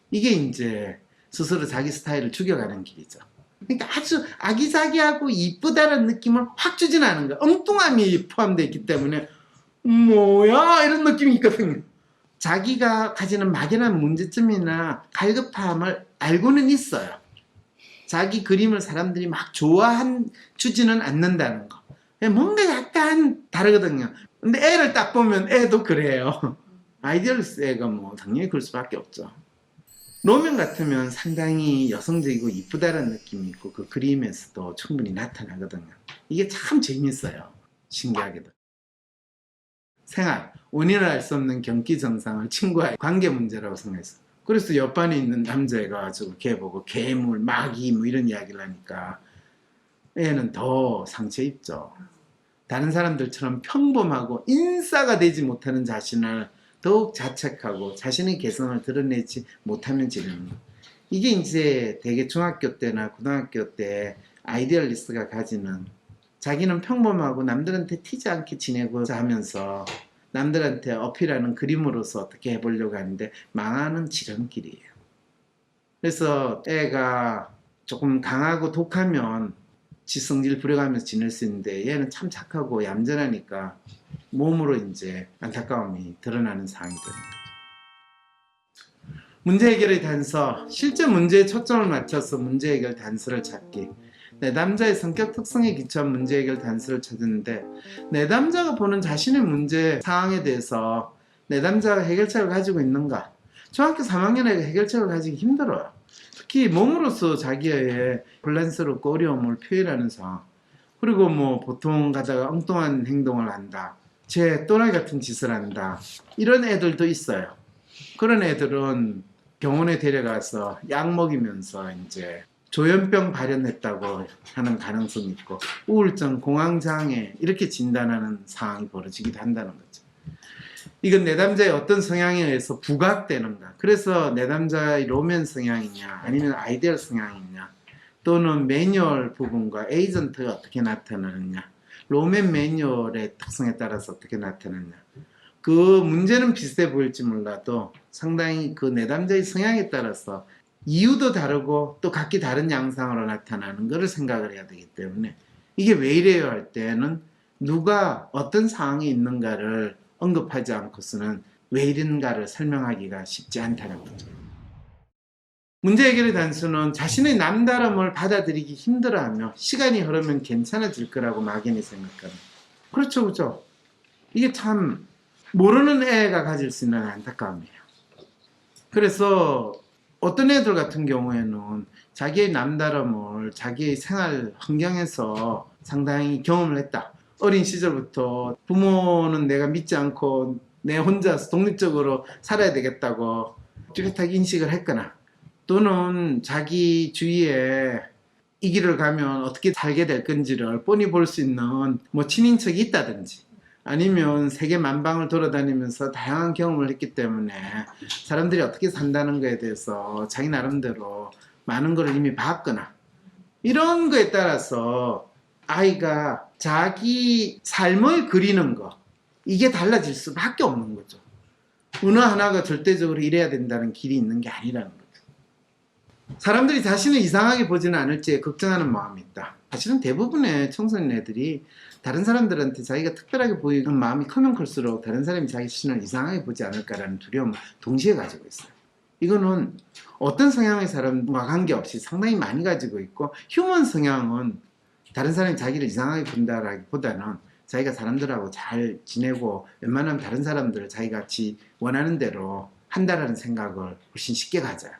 이게 이제 스스로 자기 스타일을 죽여가는 길이죠. 그러니까 아주 아기자기하고 이쁘다는 느낌을 확 주진 않은 거야. 엉뚱함이 포함되어 있기 때문에 뭐야 이런 느낌이 있거든요. 자기가 가지는 막연한 문제점이나 갈급함을 알고는 있어요. 자기 그림을 사람들이 막 주지는 않는다는 거. 뭔가 약간 다르거든요. 근데 애를 딱 보면 애도 그래요. 아이디얼리스트 애가 뭐 당연히 그럴 수밖에 없죠. 로맨 같으면 상당히 여성적이고 이쁘다는 느낌이 있고 그 그림에서도 충분히 나타나거든요. 이게 참 재밌어요. 신기하게도. 생활, 원인을 알 수 없는 경기 증상을 친구와의 관계 문제라고 생각했어. 그래서 옆반에 있는 남자애가 가지고 걔 보고 괴물, 마귀 뭐 이런 이야기를 하니까 애는 더 상처 입죠. 다른 사람들처럼 평범하고 인싸가 되지 못하는 자신을 더욱 자책하고 자신의 개성을 드러내지 못하면 지르는 거. 이게 이제 되게 중학교 때나 고등학교 때 아이디얼리스트가 가지는, 자기는 평범하고 남들한테 튀지 않게 지내고자 하면서 남들한테 어필하는 그림으로서 어떻게 해보려고 하는데 망하는 지름길이에요. 그래서 애가 조금 강하고 독하면 지 성질 부려가면서 지낼 수 있는데 얘는 참 착하고 얌전하니까 몸으로 이제 안타까움이 드러나는 상황이 되는 거죠. 문제 해결의 단서, 실제 문제에 초점을 맞춰서 문제 해결 단서를 찾기. 내담자의 성격 특성에 기초한 문제 해결 단서를 찾았는데, 내담자가 보는 자신의 문제 상황에 대해서 내담자가 해결책을 가지고 있는가? 중학교 3학년에 해결책을 가지기 힘들어요. 특히 몸으로서 자기의 혼란스럽고 어려움을 표현하는 상황. 그리고 뭐 보통 가다가 엉뚱한 행동을 한다. 제 또라이 같은 짓을 한다. 이런 애들도 있어요. 그런 애들은 병원에 데려가서 약 먹이면서 이제 조현병 발현했다고 하는 가능성이 있고 우울증, 공황장애 이렇게 진단하는 상황이 벌어지기도 한다는 거죠. 이건 내담자의 어떤 성향에 의해서 부각되는가. 그래서 내담자의 로맨 성향이냐 아니면 아이디얼 성향이냐 또는 매뉴얼 부분과 에이전트가 어떻게 나타나느냐 로맨 매뉴얼의 특성에 따라서 어떻게 나타나느냐 그 문제는 비슷해 보일지 몰라도 상당히 그 내담자의 성향에 따라서 이유도 다르고 또 각기 다른 양상으로 나타나는 것을 생각을 해야 되기 때문에 이게 왜 이래요 할 때는 누가 어떤 상황이 있는가를 언급하지 않고서는 왜 이런가를 설명하기가 쉽지 않다는 거죠. 문제 해결의 단수는 자신의 남다름을 받아들이기 힘들어하며 시간이 흐르면 괜찮아질 거라고 막연히 생각하는. 그렇죠, 그렇죠. 이게 참 모르는 애가 가질 수 있는 안타까움이에요. 그래서 어떤 애들 같은 경우에는 자기의 남다름을 자기의 생활 환경에서 상당히 경험을 했다. 어린 시절부터 부모는 내가 믿지 않고 내 혼자서 독립적으로 살아야 되겠다고 뚜렷하게 인식을 했거나 또는 자기 주위에 이 길을 가면 어떻게 살게 될 건지를 뻔히 볼 수 있는 뭐 친인척이 있다든지 아니면 세계 만방을 돌아다니면서 다양한 경험을 했기 때문에 사람들이 어떻게 산다는 거에 대해서 자기 나름대로 많은 걸 이미 봤거나 이런 거에 따라서 아이가 자기 삶을 그리는 거 이게 달라질 수밖에 없는 거죠. 어느 하나가 절대적으로 이래야 된다는 길이 있는 게 아니라는 거죠. 사람들이 자신을 이상하게 보지는 않을지 걱정하는 마음이 있다. 사실은 대부분의 청소년 애들이 다른 사람들한테 자기가 특별하게 보이는 마음이 크면 클수록 다른 사람이 자기 자신을 이상하게 보지 않을까라는 두려움을 동시에 가지고 있어요. 이거는 어떤 성향의 사람과 관계없이 상당히 많이 가지고 있고 휴먼 성향은 다른 사람이 자기를 이상하게 본다라기보다는 자기가 사람들하고 잘 지내고 웬만하면 다른 사람들을 자기가 같이 원하는 대로 한다라는 생각을 훨씬 쉽게 가져요.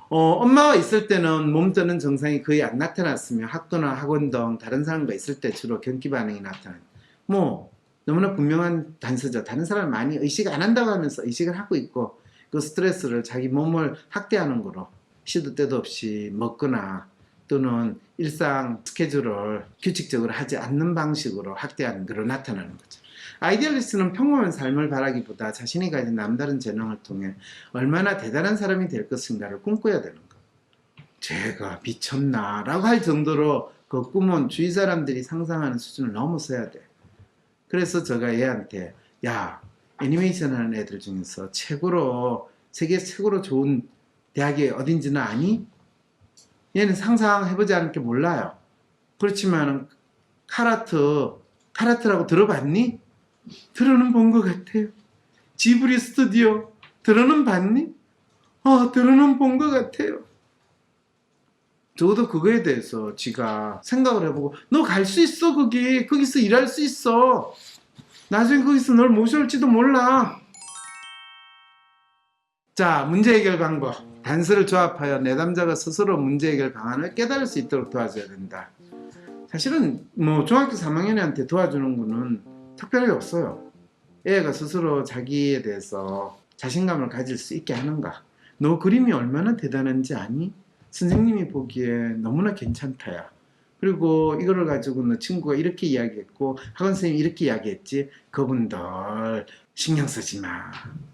엄마가 있을 때는 몸 떠는 증상이 거의 안 나타났으며 학교나 학원 등 다른 사람과 있을 때 주로 경기 반응이 나타나요. 뭐 너무나 분명한 단서죠. 다른 사람을 많이 의식 안 한다고 하면서 의식을 하고 있고 그 스트레스를 자기 몸을 학대하는 거로 시도 때도 없이 먹거나 또는 일상 스케줄을 규칙적으로 하지 않는 방식으로 학대하는 거로 나타나는 거죠. 아이디얼리스트는 평범한 삶을 바라기보다 자신이 가진 남다른 재능을 통해 얼마나 대단한 사람이 될 것인가를 꿈꿔야 되는 거. 제가 미쳤나 라고 할 정도로 그 꿈은 주위 사람들이 상상하는 수준을 넘어서야 돼. 그래서 제가 얘한테 야 애니메이션 하는 애들 중에서 최고로 세계 최고로 좋은 대학이 어딘지는 아니? 얘는 상상해보지 않을 게 몰라요. 그렇지만 카라트라고 들어봤니? 들어는 본 것 같아요. 지브리 스튜디오 들어는 봤니? 들어는 본 것 같아요. 적어도 그거에 대해서 지가 생각을 해보고 너 갈 수 있어. 거기서 일할 수 있어. 나중에 거기서 널 모셔올지도 몰라. 자, 문제 해결 방법. 단서를 조합하여 내담자가 스스로 문제 해결 방안을 깨달을 수 있도록 도와줘야 된다. 사실은 뭐 중학교 3학년한테 도와주는 거는 특별하게 없어요. 애가 스스로 자기에 대해서 자신감을 가질 수 있게 하는가. 너 그림이 얼마나 대단한지 아니? 선생님이 보기에 너무나 괜찮다야. 그리고 이거를 가지고 너 친구가 이렇게 이야기했고 학원 선생님이 이렇게 이야기했지. 그분들 신경 쓰지 마.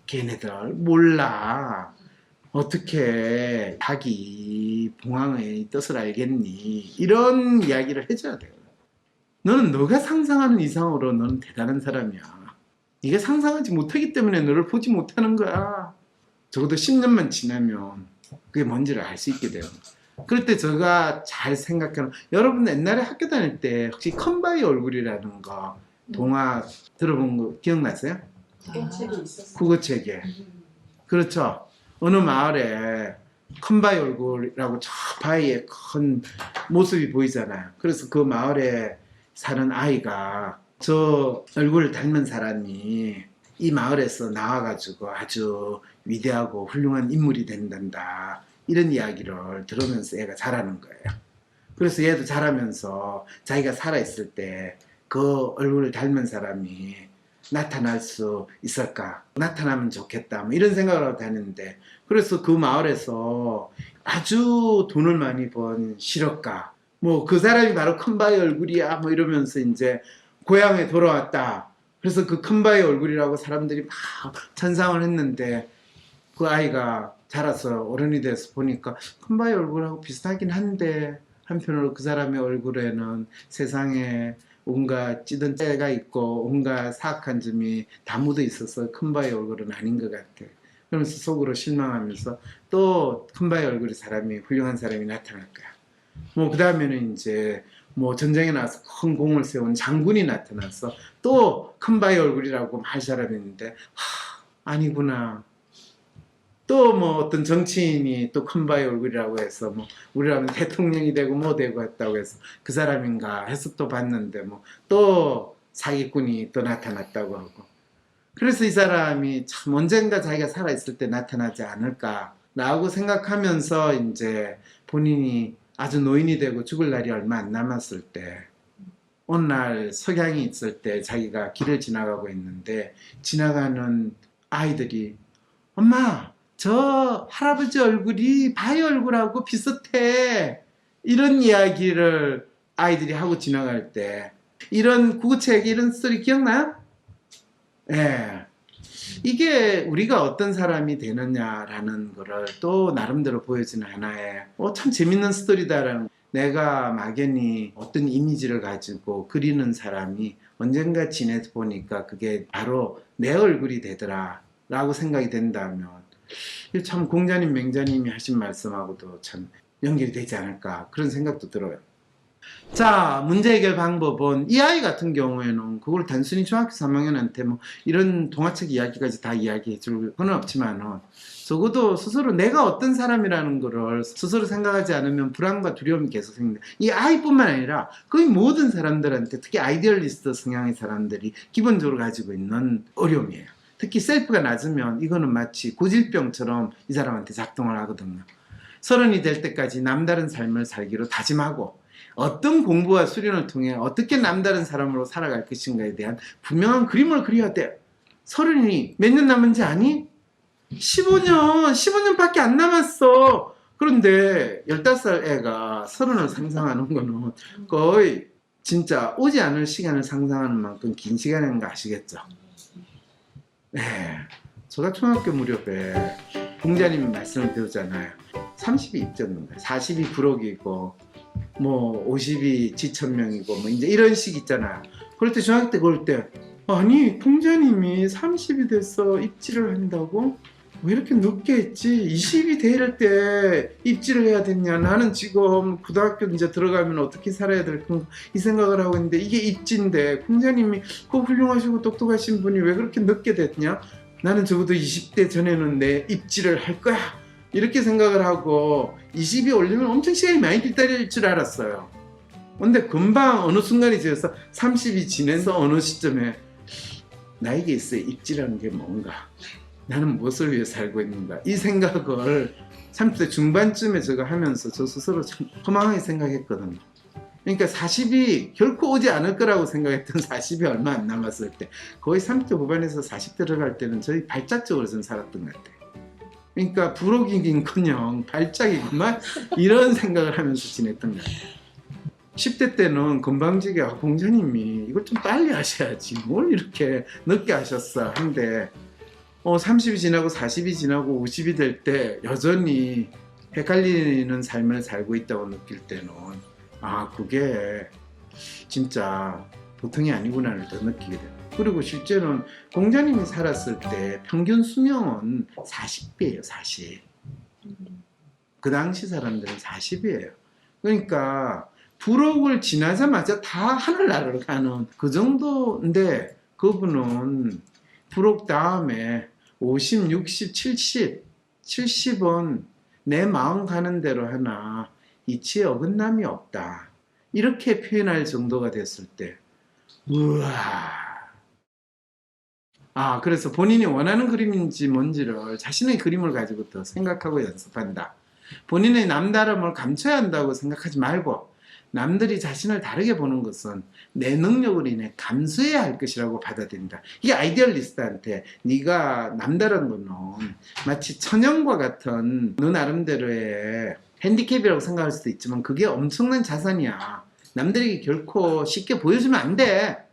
걔네들 몰라. 어떻게 자기 봉황의 뜻을 알겠니? 이런 이야기를 해줘야 돼요. 너는 너가 상상하는 이상으로 너는 대단한 사람이야. 네가 상상하지 못하기 때문에 너를 보지 못하는 거야. 적어도 10년만 지나면 그게 뭔지를 알 수 있게 돼요. 그럴 때 제가 잘 생각하는 여러분 옛날에 학교 다닐 때 혹시 컴바이 얼굴이라는 거 동화 들어본 거 기억나세요? 국어책에. 그렇죠. 어느 마을에 컴바이 얼굴이라고 저 바위에 큰 모습이 보이잖아요. 그래서 그 마을에 사는 아이가 저 얼굴을 닮은 사람이 이 마을에서 나와가지고 아주 위대하고 훌륭한 인물이 된단다. 이런 이야기를 들으면서 얘가 자라는 거예요. 그래서 얘도 자라면서 자기가 살아있을 때 그 얼굴을 닮은 사람이 나타날 수 있을까? 나타나면 좋겠다. 뭐 이런 생각을 하고 다녔는데, 그래서 그 마을에서 아주 돈을 많이 번 실업가, 뭐 그 사람이 바로 큰바의 얼굴이야. 뭐 이러면서 이제 고향에 돌아왔다. 그래서 그 큰바의 얼굴이라고 사람들이 막 찬상을 했는데, 그 아이가 자라서 어른이 돼서 보니까 큰바의 얼굴하고 비슷하긴 한데, 한편으로 그 사람의 얼굴에는 세상에 온갖 찌든 때가 있고 온갖 사악한 점이 다 묻어 있어서 큰바의 얼굴은 아닌 것 같아. 그러면서 속으로 실망하면서 또 큰바의 얼굴의 사람이, 훌륭한 사람이 나타날 거야. 뭐 그 다음에는 이제 뭐 전쟁에 나와서 큰 공을 세운 장군이 나타나서 또 큰바의 얼굴이라고 할 사람이 있는데, 아니구나. 또 뭐 어떤 정치인이 또 큰바의 얼굴이라고 해서 뭐 우리라면 대통령이 되고 뭐 되고 했다고 해서 그 사람인가 해서 또 봤는데, 뭐 또 사기꾼이 또 나타났다고 하고. 그래서 이 사람이 참 언젠가 자기가 살아있을 때 나타나지 않을까라고 생각하면서 이제 본인이 아주 노인이 되고 죽을 날이 얼마 안 남았을 때, 어느 날 석양이 있을 때 자기가 길을 지나가고 있는데 지나가는 아이들이, 엄마, 저 할아버지 얼굴이 바위 얼굴하고 비슷해. 이런 이야기를 아이들이 하고 지나갈 때, 이런 구구책, 이런 스토리 기억나요? 예. 이게 우리가 어떤 사람이 되느냐라는 거를 또 나름대로 보여주는 하나의 참 재밌는 스토리다라는, 내가 막연히 어떤 이미지를 가지고 그리는 사람이 언젠가 지내서 보니까 그게 바로 내 얼굴이 되더라 라고 생각이 된다면, 참 공자님, 맹자님이 하신 말씀하고도 참 연결이 되지 않을까, 그런 생각도 들어요. 자, 문제 해결 방법은, 이 아이 같은 경우에는 그걸 단순히 중학교 3학년한테 뭐 이런 동화책 이야기까지 다 이야기해 줄 건 없지만은, 적어도 스스로 내가 어떤 사람이라는 거를 스스로 생각하지 않으면 불안과 두려움이 계속 생긴다. 이 아이뿐만 아니라 거의 모든 사람들한테, 특히 아이디얼리스트 성향의 사람들이 기본적으로 가지고 있는 어려움이에요. 특히 셀프가 낮으면 이거는 마치 고질병처럼 이 사람한테 작동을 하거든요. 30이 될 때까지 남다른 삶을 살기로 다짐하고, 어떤 공부와 수련을 통해 어떻게 남다른 사람으로 살아갈 것인가에 대한 분명한 그림을 그려야 돼. 30이 몇 년 남은지 아니? 15년밖에 안 남았어. 그런데 15살 애가 30을 상상하는 거는 거의 진짜 오지 않을 시간을 상상하는 만큼 긴 시간인 거 아시겠죠? 네. 제가 초등학교 무렵에 공자님 말씀을 배우잖아요. 30이 입졌는데 40이 부록이고 뭐 50이 지천명이고 뭐 이제 이런 식 있잖아요. 그럴 때 중학교 때 그럴 때, 아니 공자님이 30이 돼서 입지를 한다고? 왜 이렇게 늦게 했지? 20이 될 때 입지를 해야 됐냐? 나는 지금 고등학교 이제 들어가면 어떻게 살아야 될까? 이 생각을 하고 있는데, 이게 입지인데 공자님이 그 훌륭하시고 똑똑하신 분이 왜 그렇게 늦게 됐냐? 나는 적어도 20대 전에는 내 입지를 할 거야. 이렇게 생각을 하고 20이 올리면 엄청 시간이 많이 기다릴 줄 알았어요. 근데 금방 어느 순간이 지어서 30이 지내서 어느 시점에 나에게 있어야 입지라는 게 뭔가, 나는 무엇을 위해 살고 있는가, 이 생각을 30대 중반쯤에 제가 하면서 저 스스로 참 허망하게 생각했거든요. 그러니까 40이 결코 오지 않을 거라고 생각했던 40이 얼마 안 남았을 때, 거의 30대 후반에서 40대 들어갈 때는 저희 발작적으로 전 살았던 것 같아요. 그러니까 부록이긴커녕 발작이구만, 이런 생각을 하면서 지냈던 것 같아요. 10대 때는 건방지게, 공자님이 이걸 좀 빨리 하셔야지 뭘 이렇게 늦게 하셨어 한데, 30이 지나고 40이 지나고 50이 될 때 여전히 헷갈리는 삶을 살고 있다고 느낄 때는, 그게 진짜 보통이 아니구나를 더 느끼게 돼요. 그리고 실제로는 공자님이 살았을 때 평균 수명은 40배예요, 40. 그 당시 사람들은 40이에요. 그러니까 부록을 지나자마자 다 하늘나라로 가는 그 정도인데, 그분은 부록 다음에 50, 60, 70은 내 마음 가는 대로 하나 이치에 어긋남이 없다, 이렇게 표현할 정도가 됐을 때, 우와. 그래서 본인이 원하는 그림인지 뭔지를 자신의 그림을 가지고 더 생각하고 연습한다. 본인의 남다름을 감춰야 한다고 생각하지 말고 남들이 자신을 다르게 보는 것은 내 능력으로 인해 감수해야 할 것이라고 받아들인다. 이게 아이디얼리스트한테 네가 남다른 거는 마치 천연과 같은 너 나름대로의 핸디캡이라고 생각할 수도 있지만 그게 엄청난 자산이야. 남들에게 결코 쉽게 보여주면 안 돼.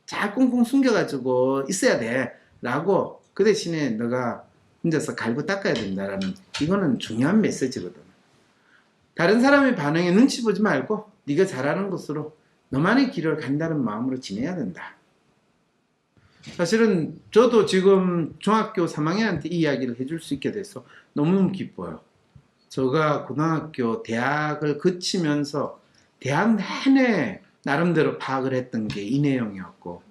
잘 꽁꽁 숨겨가지고 있어야 돼. 라고 그 대신에 너가 혼자서 갈고 닦아야 된다라는 이거는 중요한 메시지거든. 다른 사람의 반응에 눈치 보지 말고 네가 잘하는 것으로 너만의 길을 간다는 마음으로 지내야 된다. 사실은 저도 지금 중학교 3학년한테 이 이야기를 해줄 수 있게 돼서 너무너무 기뻐요. 제가 고등학교, 대학을 거치면서 대학 내내 나름대로 파악을 했던 게 이 내용이었고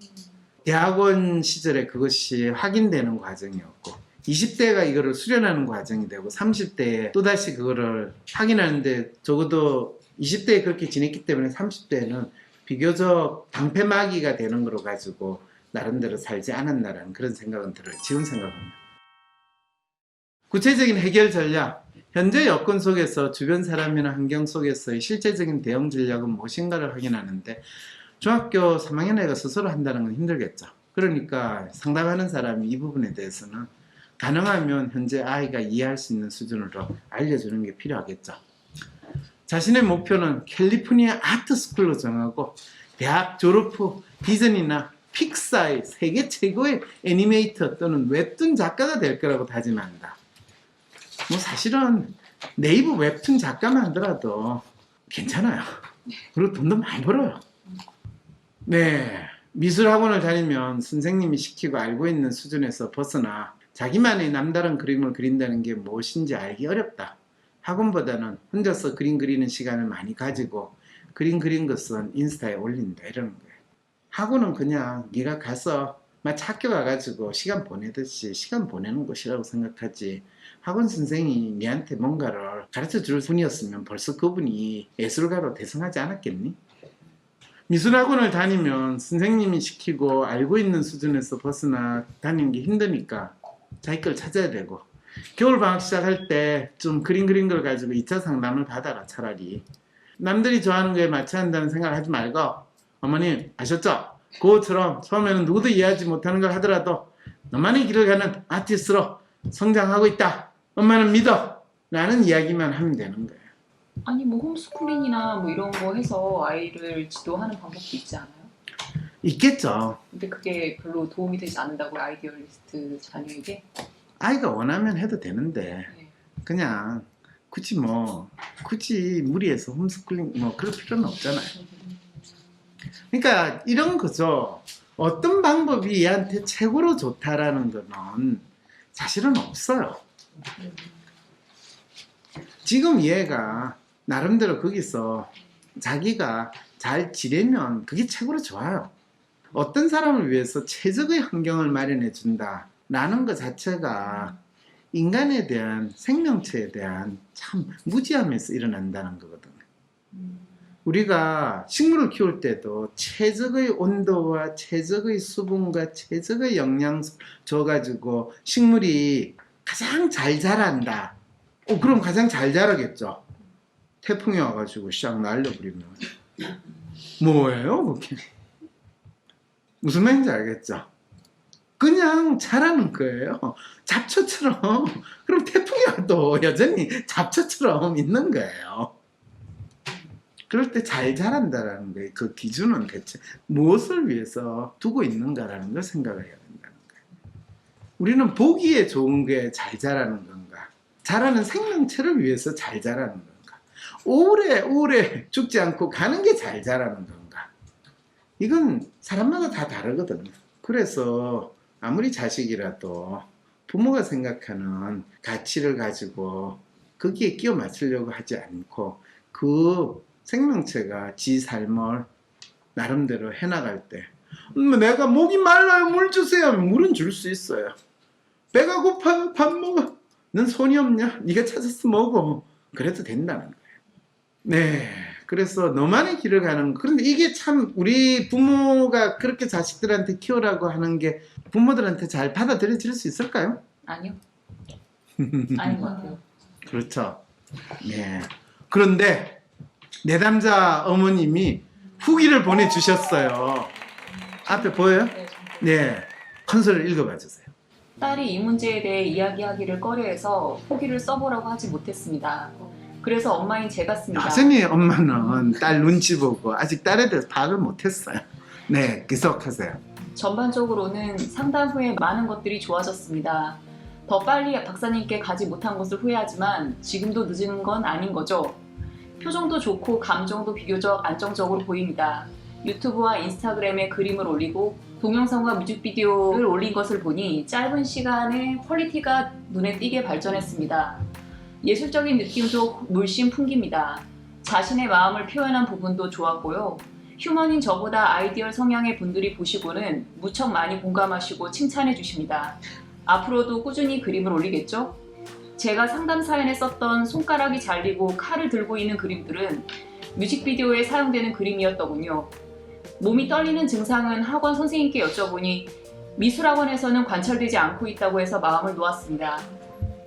대학원 시절에 그것이 확인되는 과정이었고 20대가 이거를 수련하는 과정이 되고 30대에 또다시 그거를 확인하는데 적어도 20대에 그렇게 지냈기 때문에 30대에는 비교적 방패막이가 되는 거로 가지고 나름대로 살지 않았나라는 그런 생각은 들어요. 지금 생각합니다. 구체적인 해결 전략. 현재 여건 속에서 주변 사람이나 환경 속에서의 실제적인 대응 전략은 무엇인가를 확인하는데 중학교 3학년 애가 스스로 한다는 건 힘들겠죠. 그러니까 상담하는 사람이 이 부분에 대해서는 가능하면 현재 아이가 이해할 수 있는 수준으로 알려주는 게 필요하겠죠. 자신의 목표는 캘리포니아 아트스쿨로 정하고 대학 졸업 후 디즈니나 픽사의 세계 최고의 애니메이터 또는 웹툰 작가가 될 거라고 다짐한다. 뭐 사실은 네이버 웹툰 작가만 하더라도 괜찮아요. 그리고 돈도 많이 벌어요. 네, 미술학원을 다니면 선생님이 시키고 알고 있는 수준에서 벗어나 자기만의 남다른 그림을 그린다는 게 무엇인지 알기 어렵다. 학원보다는 혼자서 그림 그리는 시간을 많이 가지고 그림 그린 것은 인스타에 올린다 이러는 거예요. 학원은 그냥 네가 가서 마치 학교 가가지고 시간 보내듯이 시간 보내는 곳이라고 생각하지 학원 선생이 네한테 뭔가를 가르쳐 줄 분이었으면 벌써 그분이 예술가로 대성하지 않았겠니? 미술학원을 다니면 선생님이 시키고 알고 있는 수준에서 벗어나 다니는 게 힘드니까 자기 걸 찾아야 되고 겨울방학 시작할 때 좀 그림 그린 걸 가지고 2차 상담을 받아라 차라리. 남들이 좋아하는 거에 맞춰야 한다는 생각을 하지 말고 어머님 아셨죠? 그것처럼 처음에는 누구도 이해하지 못하는 걸 하더라도 너만의 길을 가는 아티스트로 성장하고 있다. 엄마는 믿어. 라는 이야기만 하면 되는 거예요. 아니 뭐 홈스쿨링이나 뭐 이런 거 해서 아이를 지도하는 방법도 있지 않아요? 있겠죠. 근데 그게 별로 도움이 되지 않는다고 아이디얼리스트 자녀에게? 아이가 원하면 해도 되는데 네. 그냥 굳이 무리해서 홈스쿨링 뭐 그럴 필요는 없잖아요. 그러니까 이런 거죠. 어떤 방법이 얘한테 최고로 좋다라는 거는 사실은 없어요. 지금 얘가 나름대로 거기서 자기가 잘 지내면 그게 최고로 좋아요. 어떤 사람을 위해서 최적의 환경을 마련해 준다라는 것 자체가 인간에 대한 생명체에 대한 참 무지함에서 일어난다는 거거든요. 우리가 식물을 키울 때도 최적의 온도와 최적의 수분과 최적의 영양소 줘가지고 식물이 가장 잘 자란다. 그럼 가장 잘 자라겠죠. 태풍이 와가지고 샥 날려버리면 뭐예요 그게? 무슨 말인지 알겠죠? 그냥 자라는 거예요. 잡초처럼. 그럼 태풍이 와도 여전히 잡초처럼 있는 거예요. 그럴 때 잘 자란다라는 거예요. 그 기준은 대체 무엇을 위해서 두고 있는가라는 걸 생각을 해야 된다는 거예요. 우리는 보기에 좋은 게 잘 자라는 건가? 자라는 생명체를 위해서 잘 자라는 건가? 오래 죽지 않고 가는 게 잘 자라는 건가? 이건 사람마다 다 다르거든요. 그래서 아무리 자식이라도 부모가 생각하는 가치를 가지고 거기에 끼워 맞추려고 하지 않고 그 생명체가 지 삶을 나름대로 해나갈 때 내가 목이 말라요 물 주세요 하면 물은 줄 수 있어요. 배가 고파요 밥 먹어. 넌 손이 없냐? 네가 찾아서 먹어. 그래도 된다는 거예요. 네, 그래서 너만의 길을 가는 거. 그런데 이게 참 우리 부모가 그렇게 자식들한테 키우라고 하는 게 부모들한테 잘 받아들여질 수 있을까요? 아니요. 아닌 것 같아요. 그렇죠. 예. 그런데 내담자 어머님이 후기를 보내주셨어요. 앞에 보여요? 네, 네. 컨설을 읽어봐 주세요. 딸이 이 문제에 대해 이야기하기를 꺼려해서 후기를 써보라고 하지 못했습니다. 그래서 엄마인 제가 씁니다. 여전히 엄마는 딸 눈치 보고 아직 딸에 대해서 파악을 못했어요. 네, 계속하세요. 전반적으로는 상담 후에 많은 것들이 좋아졌습니다. 더 빨리 박사님께 가지 못한 것을 후회하지만 지금도 늦은 건 아닌 거죠. 표정도 좋고 감정도 비교적 안정적으로 보입니다. 유튜브와 인스타그램에 그림을 올리고 동영상과 뮤직비디오를 올린 것을 보니 짧은 시간에 퀄리티가 눈에 띄게 발전했습니다. 예술적인 느낌도 물씬 풍깁니다. 자신의 마음을 표현한 부분도 좋았고요. 휴먼인 저보다 아이디얼 성향의 분들이 보시고는 무척 많이 공감하시고 칭찬해 주십니다. 앞으로도 꾸준히 그림을 올리겠죠? 제가 상담 사연에 썼던 손가락이 잘리고 칼을 들고 있는 그림들은 뮤직비디오에 사용되는 그림이었더군요. 몸이 떨리는 증상은 학원 선생님께 여쭤보니 미술학원에서는 관찰되지 않고 있다고 해서 마음을 놓았습니다.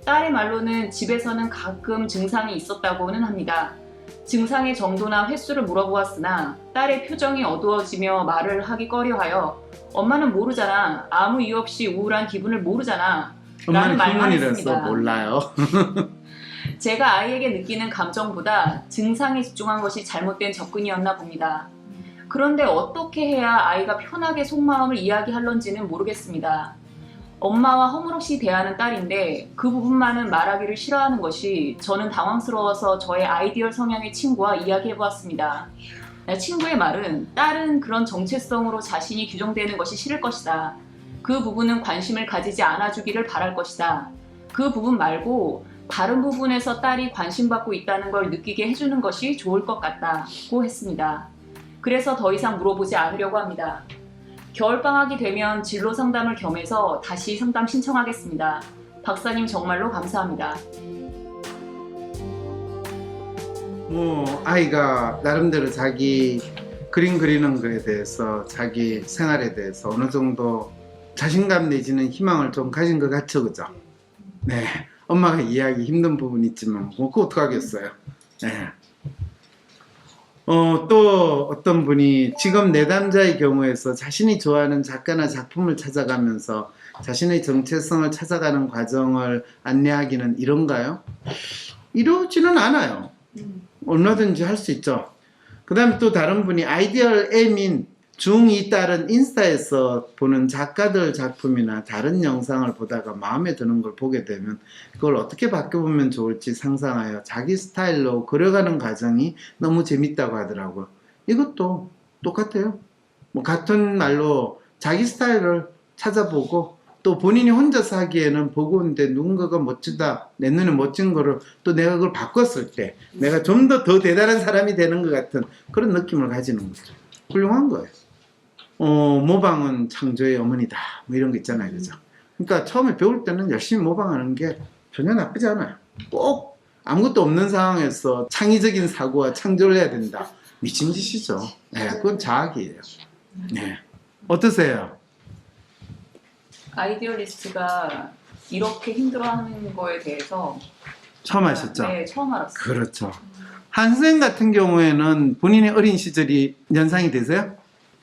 딸의 말로는 집에서는 가끔 증상이 있었다고는 합니다. 증상의 정도나 횟수를 물어보았으나 딸의 표정이 어두워지며 말을 하기 꺼려하여 엄마는 모르잖아. 아무 이유 없이 우울한 기분을 모르잖아. 엄마는 말만 휴먼이라서 했습니다. 몰라요. 제가 아이에게 느끼는 감정보다 증상에 집중한 것이 잘못된 접근이었나 봅니다. 그런데 어떻게 해야 아이가 편하게 속마음을 이야기할런지는 모르겠습니다. 엄마와 허물없이 대하는 딸인데 그 부분만은 말하기를 싫어하는 것이 저는 당황스러워서 저의 아이디얼 성향의 친구와 이야기해보았습니다. 친구의 말은 딸은 그런 정체성으로 자신이 규정되는 것이 싫을 것이다. 그 부분은 관심을 가지지 않아주기를 바랄 것이다. 그 부분 말고 다른 부분에서 딸이 관심받고 있다는 걸 느끼게 해주는 것이 좋을 것 같다고 했습니다. 그래서 더 이상 물어보지 않으려고 합니다. 겨울방학이 되면 진로 상담을 겸해서 다시 상담 신청하겠습니다. 박사님 정말로 감사합니다. 아이가 나름대로 자기 그림 그리는 거에 대해서 자기 생활에 대해서 어느 정도 자신감 내지는 희망을 좀 가진 것 같죠, 그죠? 네, 엄마가 이해하기 힘든 부분이 있지만 뭐 그거 어떡하겠어요. 네. 또 어떤 분이 지금 내담자의 경우에서 자신이 좋아하는 작가나 작품을 찾아가면서 자신의 정체성을 찾아가는 과정을 안내하기는 이런가요? 이러지는 않아요. 얼마든지 할 수 있죠. 그 다음에 또 다른 분이 아이디얼 M인 중2 딸은 인스타에서 보는 작가들 작품이나 다른 영상을 보다가 마음에 드는 걸 보게 되면 그걸 어떻게 바꿔보면 좋을지 상상하여 자기 스타일로 그려가는 과정이 너무 재밌다고 하더라고요. 이것도 똑같아요. 뭐 같은 말로 자기 스타일을 찾아보고 또 본인이 혼자서 하기에는 보고 있는데 누군가가 멋지다, 내 눈에 멋진 거를 또 내가 그걸 바꿨을 때 내가 좀 더 대단한 사람이 되는 것 같은 그런 느낌을 가지는 거죠. 훌륭한 거예요. 모방은 창조의 어머니다. 뭐 이런 거 있잖아요. 그죠? 그러니까 처음에 배울 때는 열심히 모방하는 게 전혀 나쁘지 않아요. 꼭 아무것도 없는 상황에서 창의적인 사고와 창조를 해야 된다. 미친 짓이죠. 네, 그건 자학이에요. 네. 어떠세요? 아이디어리스트가 이렇게 힘들어하는 거에 대해서 처음 하셨죠? 네, 처음 알았어요. 그렇죠. 한 선생님 같은 경우에는 본인의 어린 시절이 연상이 되세요?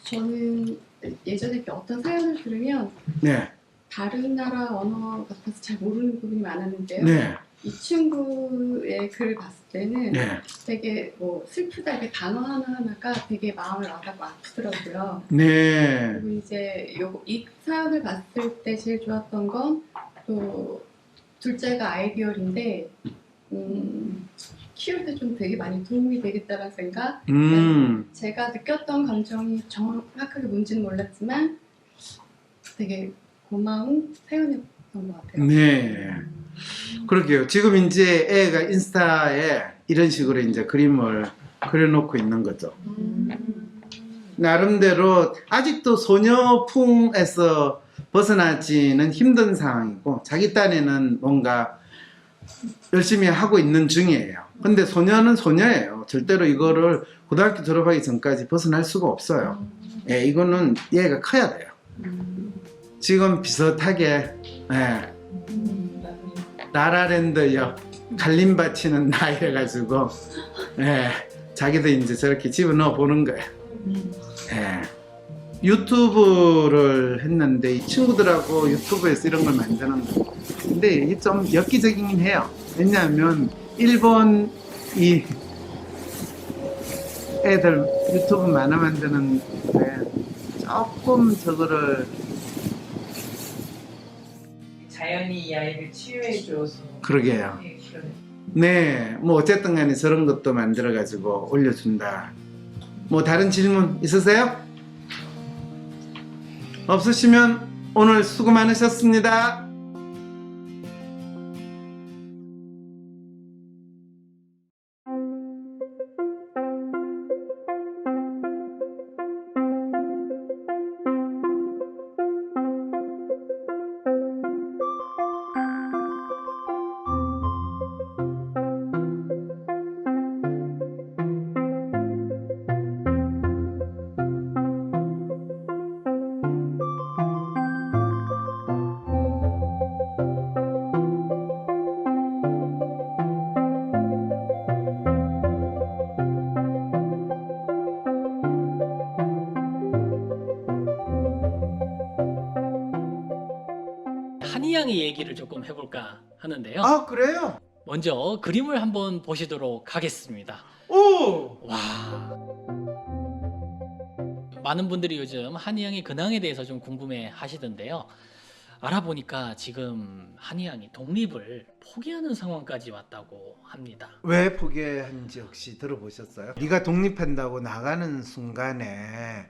저는 예전에 어떤 사연을 들으면 네. 다른 나라 언어 같아서 잘 모르는 부분이 많았는데요. 네. 이 친구의 글을 봤을 때는 네. 되게 뭐 슬프다, 이게 단어 하나하나가 되게 마음을 와닿고 아프더라고요. 네. 그리고 이제 이 사연을 봤을 때 제일 좋았던 건 또 둘째가 아이디얼인데 키울 때 좀 되게 많이 도움이 되겠다는 생각. 제가 느꼈던 감정이 정확하게 뭔지는 몰랐지만 되게 고마운 사연이었던 것 같아요. 네. 그러게요. 지금 이제 애가 인스타에 이런 식으로 이제 그림을 그려놓고 있는 거죠. 나름대로 아직도 소녀풍에서 벗어나지는 힘든 상황이고 자기 딴에는 뭔가 열심히 하고 있는 중이에요. 근데 소녀는 소녀예요. 절대로 이거를 고등학교 졸업하기 전까지 벗어날 수가 없어요. 예, 이거는 얘가 커야 돼요. 지금 비슷하게 예, 라라랜드요. 갈림 바치는 나 이래가지고 예, 자기도 이제 저렇게 집어넣어 보는 거예요. 예. 유튜브를 했는데 이 친구들하고 유튜브에서 이런 걸 만드는 거. 근데 이게 좀 엽기적이긴 해요. 왜냐하면 일본 이 애들 유튜브 만화 만드는데 조금 저거를 자연이 이 아이를 치유해줘서 그러게요. 네, 그러네. 네, 뭐 어쨌든 간에 저런 것도 만들어 가지고 올려준다. 뭐 다른 질문 있으세요? 없으시면 오늘 수고 많으셨습니다. 한이양의 얘기를 조금 해볼까 하는데요. 아, 그래요? 먼저 그림을 한번 보시도록 하겠습니다. 오! 와. 많은 분들이 요즘 한이양의 근황에 대해서 좀 궁금해 하시던데요. 알아보니까 지금 한이양이 독립을 포기하는 상황까지 왔다고 합니다. 왜 포기한지 혹시 들어보셨어요? 네가 독립한다고 나가는 순간에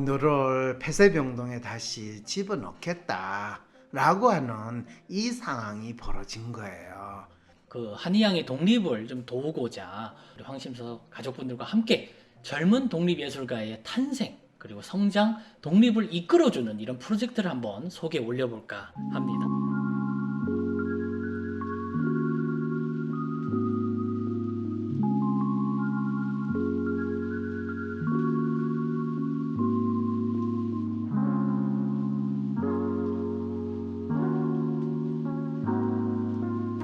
너를 폐쇄병동에 다시 집어넣겠다 라고 하는 이 상황이 벌어진 거예요. 그 한이양의 독립을 좀 도우고자 우리 황심서 가족분들과 함께 젊은 독립예술가의 탄생 그리고 성장, 독립을 이끌어주는 이런 프로젝트를 한번 소개해 올려볼까 합니다.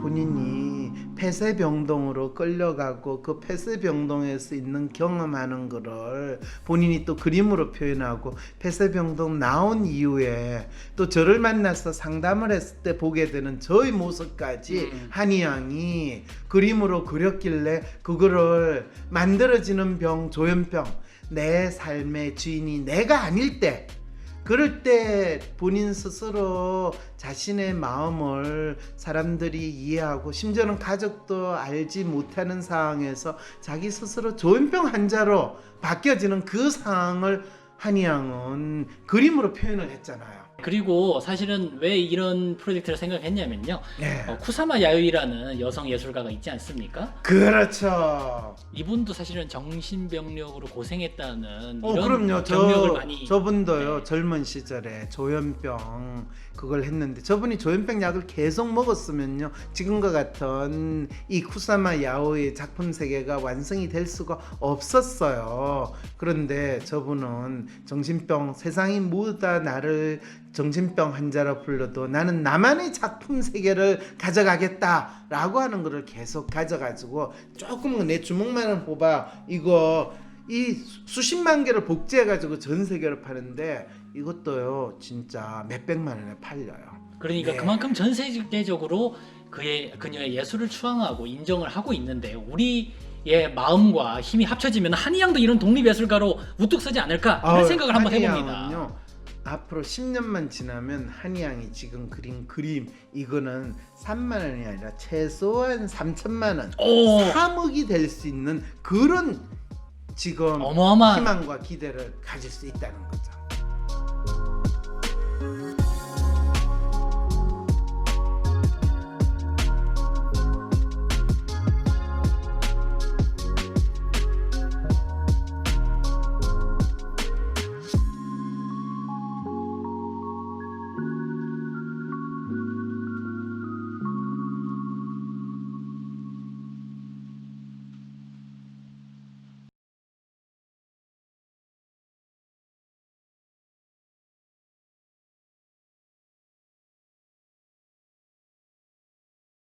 본인이 폐쇄병동으로 끌려가고 그 폐쇄병동에서 있는 경험하는 거를 본인이 또 그림으로 표현하고 폐쇄병동 나온 이후에 또 저를 만나서 상담을 했을 때 보게 되는 저의 모습까지 한이양이 그림으로 그렸길래 그거를 만들어지는 병, 조현병, 내 삶의 주인이 내가 아닐 때 그럴 때 본인 스스로 자신의 마음을 사람들이 이해하고 심지어는 가족도 알지 못하는 상황에서 자기 스스로 조현병 환자로 바뀌어지는 그 상황을 한이양은 그림으로 표현을 했잖아요. 그리고 사실은 왜 이런 프로젝트를 생각했냐면요. 네. 쿠사마 야요이라는 여성 예술가가 있지 않습니까? 그렇죠. 이분도 사실은 정신병력으로 고생했다는 이런 그럼요. 경력을 많이 저분도요. 네. 젊은 시절에 조현병 그걸 했는데 저분이 조현병 약을 계속 먹었으면요. 지금과 같은 이 쿠사마 야오의 작품 세계가 완성이 될 수가 없었어요. 그런데 저분은 정신병 세상이 모두 다 나를 정신병 환자라 불러도 나는 나만의 작품 세계를 가져가겠다라고 하는 거를 계속 가져가지고 조금 내 주먹만은 뽑아 이거 이 수십만 개를 복제해가지고 전 세계로 파는데 이것도요 진짜 몇백만 원에 팔려요. 그러니까 네. 그만큼 전 세계적으로 그녀의 예술을 추앙하고 인정을 하고 있는데 우리의 마음과 힘이 합쳐지면 한이양도 이런 독립예술가로 우뚝 서지 않을까 이런 생각을 한번 해봅니다. 한이양은요, 앞으로 10년만 지나면 한이양이 지금 그린 그림 이거는 3만 원이 아니라 최소한 3천만 원, 오, 3억이 될 수 있는 그런 지금 어마어마한 희망과 기대를 가질 수 있다는 거죠.